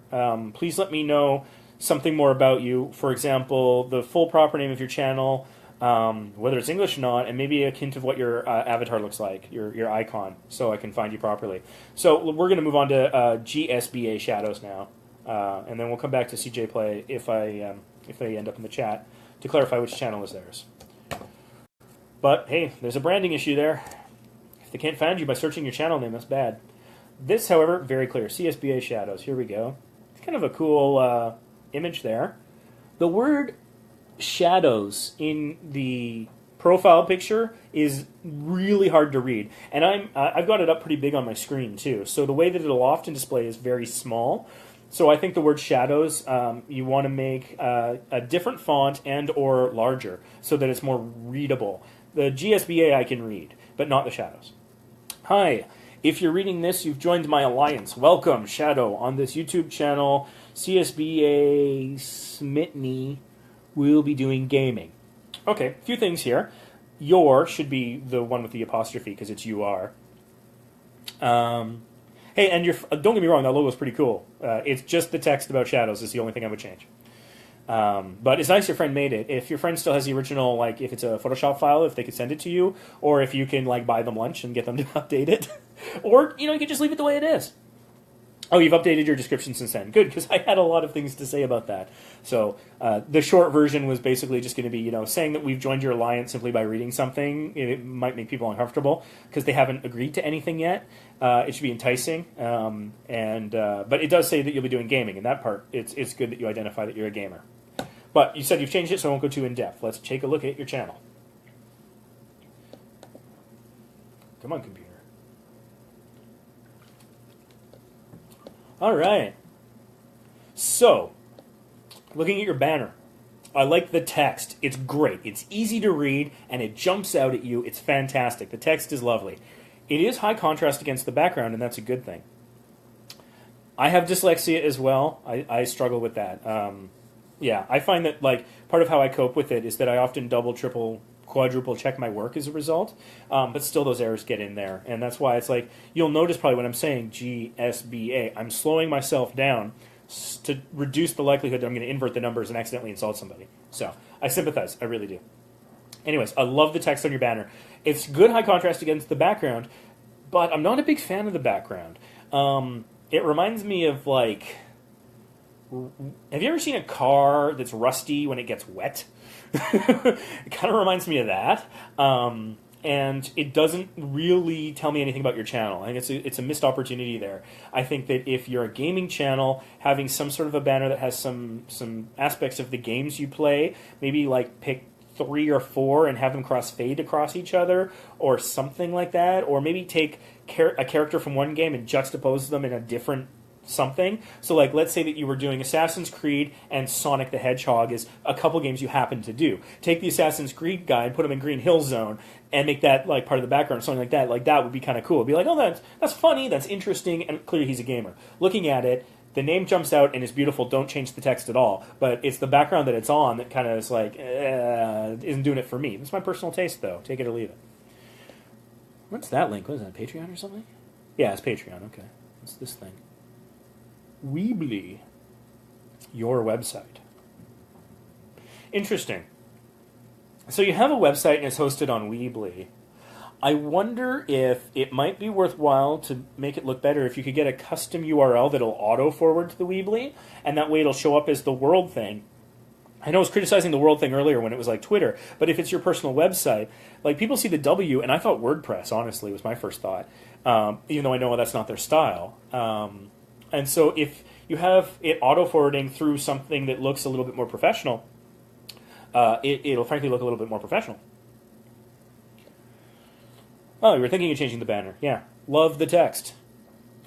Speaker 2: please let me know something more about you. For example, the full proper name of your channel, whether it's English or not, and maybe a hint of what your avatar looks like, your icon, so I can find you properly. So we're going to move on to GSBA Shadows now, and then we'll come back to CJ Play if they end up in the chat to clarify which channel is theirs. But hey, there's a branding issue there. If they can't find you by searching your channel name, that's bad. This, however, very clear. CSBA Shadows. Here we go. It's kind of a cool image there. The word shadows in the profile picture is really hard to read, and I've got it up pretty big on my screen too, so the way that it'll often display is very small. So I think the word shadows, you want to make a different font and or larger so that it's more readable. The GSBA I can read, but not the shadows. Hi, if you're reading this, you've joined my alliance. Welcome, Shadow, on this YouTube channel. CSBA Smitney will be doing gaming. Okay, a few things here. Your should be the one with the apostrophe because it's UR. Hey, and don't get me wrong, that logo is pretty cool. It's just the text about shadows is the only thing I would change. But it's nice your friend made it. If your friend still has the original, like if it's a Photoshop file, if they could send it to you, or if you can like buy them lunch and get them to update it, or you could just leave it the way it is. Oh, you've updated your description since then. Good, because I had a lot of things to say about that. So the short version was basically just going to be, saying that we've joined your alliance simply by reading something. It might make people uncomfortable because they haven't agreed to anything yet. It should be enticing, but it does say that you'll be doing gaming. And that part, it's good that you identify that you're a gamer. But you said you've changed it, so I won't go too in depth. Let's take a look at your channel. Come on, computer. All right. So, looking at your banner, I like the text. It's great. It's easy to read, and it jumps out at you. It's fantastic. The text is lovely. It is high contrast against the background, and that's a good thing. I have dyslexia as well. I struggle with that. I find that part of how I cope with it is that I often double, triple, quadruple check my work as a result, but still those errors get in there, and that's why it's you'll notice probably when I'm saying GSBA, I'm slowing myself down to reduce the likelihood that I'm going to invert the numbers and accidentally insult somebody. So I sympathize, I really do. Anyways, I love the text on your banner. It's good high contrast against the background, but I'm not a big fan of the background. It reminds me of have you ever seen a car that's rusty when it gets wet? It kind of reminds me of that. And it doesn't really tell me anything about your channel. I think it's a missed opportunity there. I think that if you're a gaming channel, having some sort of a banner that has some aspects of the games you play, maybe pick 3 or 4 and have them cross-fade across each other or something like that, or maybe take a character from one game and juxtapose them in a different something. So let's say that you were doing Assassin's Creed and Sonic the Hedgehog is a couple games you happen to do. Take the Assassin's Creed guy and put him in Green Hill Zone and make that part of the background, something like that. That would be kind of cool. It'd be oh, that's funny, that's interesting, and clearly he's a gamer. Looking at it, the name jumps out and is beautiful. Don't change the text at all. But it's the background that it's on that kind of is isn't doing it for me. It's my personal taste, though. Take it or leave it. What's that link? What is that, Patreon or something? Yeah, it's Patreon. Okay. What's this thing? Weebly, your website. Interesting. So you have a website and it's hosted on Weebly. I wonder if it might be worthwhile to make it look better if you could get a custom URL that'll auto-forward to the Weebly, and that way it'll show up as the world thing. I know I was criticizing the world thing earlier when it was Twitter, but if it's your personal website, people see the W, and I thought WordPress, honestly, was my first thought, even though I know that's not their style. And so if you have it auto-forwarding through something that looks a little bit more professional, it'll frankly look a little bit more professional. Oh, you were thinking of changing the banner. Yeah. Love the text.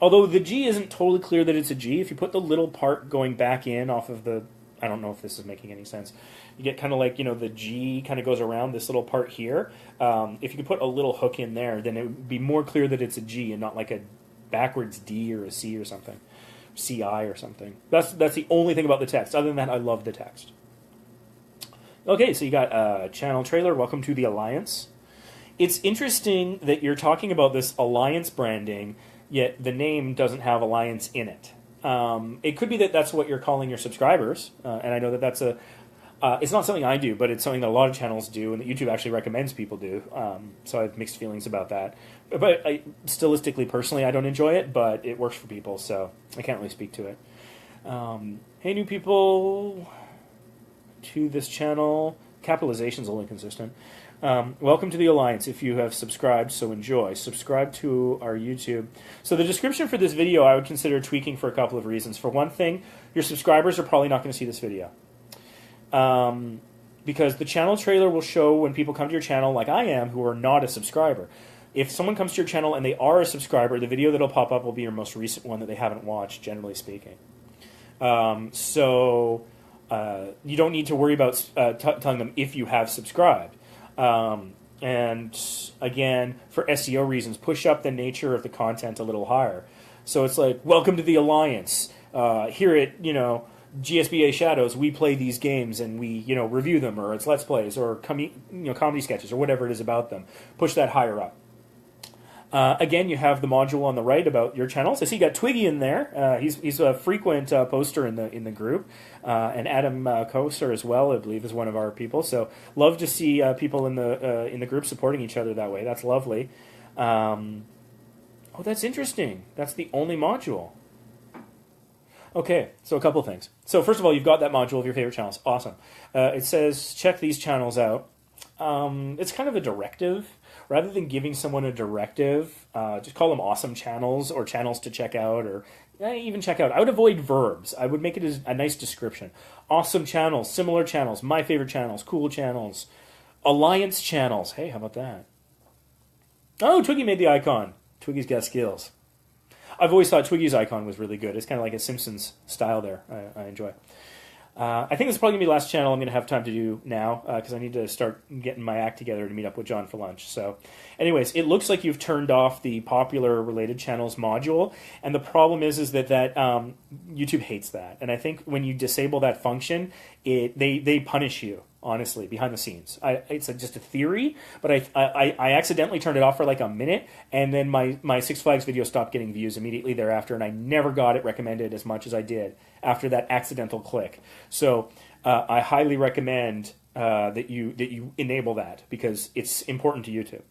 Speaker 2: Although the G isn't totally clear that it's a G. If you put the little part going back in off of the... I don't know if this is making any sense. You get kind of the G kind of goes around this little part here. If you could put a little hook in there, then it would be more clear that it's a G and not a backwards D or a C or something. CI or something. That's the only thing about the text. Other than that, I love the text. Okay, so you got a channel trailer. Welcome to the Alliance. It's interesting that you're talking about this Alliance branding, yet the name doesn't have Alliance in it. It could be that that's what you're calling your subscribers, and I know that that's it's not something I do, but it's something that a lot of channels do, and that YouTube actually recommends people do. So I have mixed feelings about that. But stylistically, personally, I don't enjoy it, but it works for people, so I can't really speak to it. Hey, new people to this channel. Capitalization's only consistent. Welcome to the Alliance. If you have subscribed, so enjoy. Subscribe to our YouTube. So the description for this video I would consider tweaking for a couple of reasons. For one thing, your subscribers are probably not going to see this video. Because the channel trailer will show when people come to your channel, like I am, who are not a subscriber. If someone comes to your channel and they are a subscriber, the video that'll pop up will be your most recent one that they haven't watched, generally speaking. So you don't need to worry about telling them if you have subscribed. And again, for SEO reasons, push up the nature of the content a little higher. So it's welcome to the Alliance. Here at, GSBA Shadows, we play these games and we, review them, or it's Let's Plays, or comedy sketches, or whatever it is about them. Push that higher up. Again, you have the module on the right about your channels. I see you got Twiggy in there. He's a frequent poster in the group, and Adam Koser as well, I believe, is one of our people. So love to see people in the group supporting each other that way. That's lovely. Oh, that's interesting. That's the only module. Okay, so a couple things. So first of all, you've got that module of your favorite channels. Awesome. It says check these channels out. It's kind of a directive. Rather than giving someone a directive, just call them awesome channels or channels to check out or even check out. I would avoid verbs. I would make it as a nice description. Awesome channels, similar channels, my favorite channels, cool channels, alliance channels. Hey, how about that? Oh, Twiggy made the icon. Twiggy's got skills. I've always thought Twiggy's icon was really good. It's kind of like a Simpsons style there. I enjoy. I think this is probably going to be the last channel I'm going to have time to do now because I need to start getting my act together to meet up with John for lunch. So anyways, it looks like you've turned off the popular related channels module. And the problem is that YouTube hates that. And I think when you disable that function, they punish you. Honestly, behind the scenes, it's just a theory, but I accidentally turned it off for like a minute, and then my Six Flags video stopped getting views immediately thereafter, and I never got it recommended as much as I did after that accidental click. So I highly recommend that you enable that because it's important to YouTube.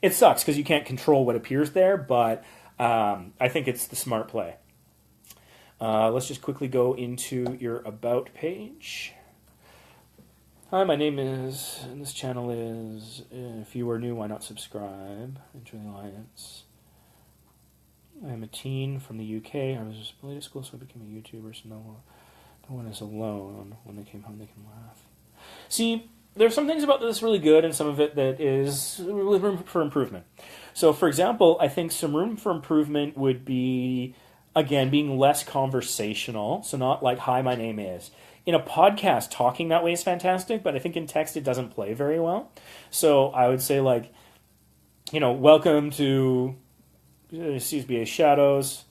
Speaker 2: It sucks because you can't control what appears there, but I think it's the smart play. Let's just quickly go into your About page. Hi, my name is, and this channel is, if you are new, why not subscribe? Enter the Alliance. I am a teen from the UK. I was bullied at school, so I became a YouTuber, so no one is alone. When they came home, they can laugh. See, there's some things about this really good, and some of it that is room for improvement. So, for example, I think some room for improvement would be, again, being less conversational, so not like, hi, my name is. In a podcast, talking that way is fantastic, but I think in text it doesn't play very well. So I would say, like, welcome to CSBA Shadows.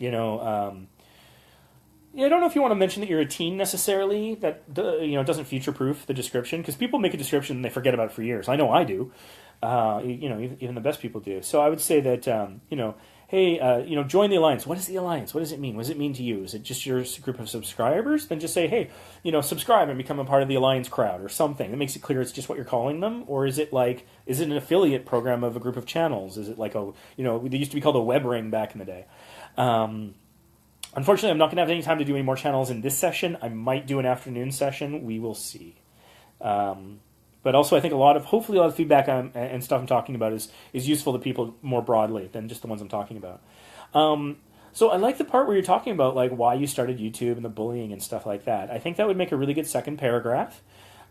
Speaker 2: I don't know if you want to mention that you're a teen necessarily. That doesn't future-proof the description because people make a description and they forget about it for years. I know I do. Even the best people do. So I would say that hey, join the Alliance. What is the Alliance? What does it mean? What does it mean to you? Is it just your group of subscribers? Then just say, hey, subscribe and become a part of the Alliance crowd or something. That makes it clear it's just what you're calling them. Or is it an affiliate program of a group of channels? Is it like they used to be called a web ring back in the day. Unfortunately, I'm not going to have any time to do any more channels in this session. I might do an afternoon session. We will see. But also, I think hopefully a lot of feedback and stuff I'm talking about is useful to people more broadly than just the ones I'm talking about. So I like the part where you're talking about like why you started YouTube and the bullying and stuff like that. I think that would make a really good second paragraph.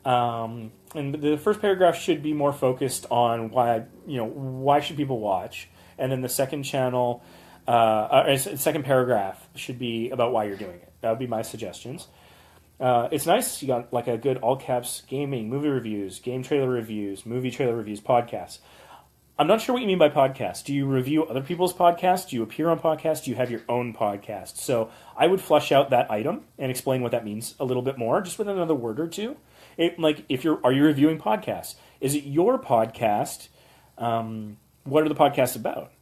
Speaker 2: And the first paragraph should be more focused on why should people watch, and then the second second paragraph should be about why you're doing it. That would be my suggestions. It's nice. You got like a good all caps gaming, movie reviews, game trailer reviews, movie trailer reviews, podcasts. I'm not sure what you mean by podcasts. Do you review other people's podcasts? Do you appear on podcasts? Do you have your own podcast? So I would flesh out that item and explain what that means a little bit more, just with another word or two. Are you reviewing podcasts? Is it your podcast? What are the podcasts about?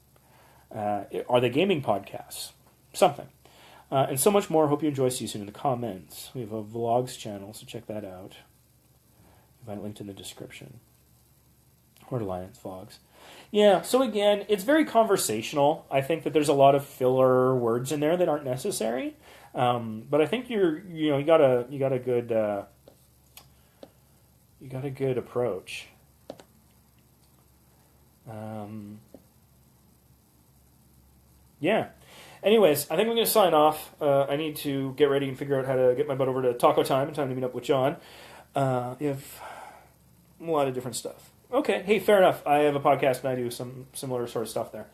Speaker 2: Are they gaming podcasts? Something. And so much more. Hope you enjoy. See you soon in the comments. We have a vlogs channel, so check that out. I've got it linked in the description. Horde Alliance vlogs. Yeah, so again, it's very conversational. I think that there's a lot of filler words in there that aren't necessary. But I think you got a good approach. Yeah. Anyways, I think I'm going to sign off. I need to get ready and figure out how to get my butt over to Taco Time in time to meet up with John. You have a lot of different stuff. Okay, hey, fair enough. I have a podcast and I do some similar sort of stuff there.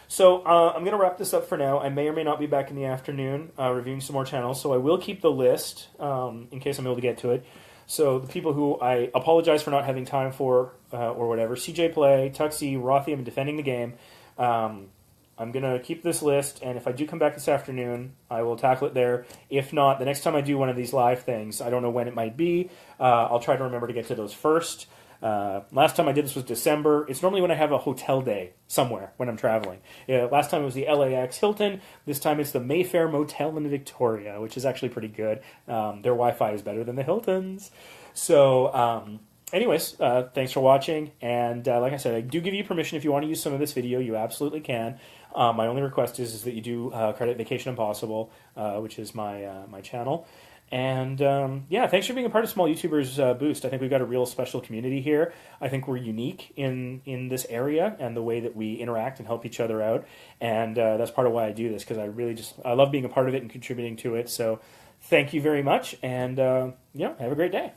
Speaker 2: So I'm going to wrap this up for now. I may or may not be back in the afternoon reviewing some more channels, so I will keep the list in case I'm able to get to it. So the people who I apologize for not having time for or whatever, CJ Play, Tuxie, Rothium, and Defending the Game, I'm going to keep this list, and if I do come back this afternoon, I will tackle it there. If not, the next time I do one of these live things, I don't know when it might be, I'll try to remember to get to those first. Last time I did this was December. It's normally when I have a hotel day somewhere when I'm traveling. Last time it was the LAX Hilton. This time it's the Mayfair Motel in Victoria, which is actually pretty good. Their Wi-Fi is better than the Hilton's. So, anyways, thanks for watching. And like I said, I do give you permission if you want to use some of this video. You absolutely can. My only request is that you do credit Vacation Impossible, which is my channel. And yeah, thanks for being a part of Small YouTubers Boost. I think we've got a real special community here. I think we're unique in this area and the way that we interact and help each other out. And that's part of why I do this, because I love being a part of it and contributing to it. So thank you very much, and yeah, have a great day.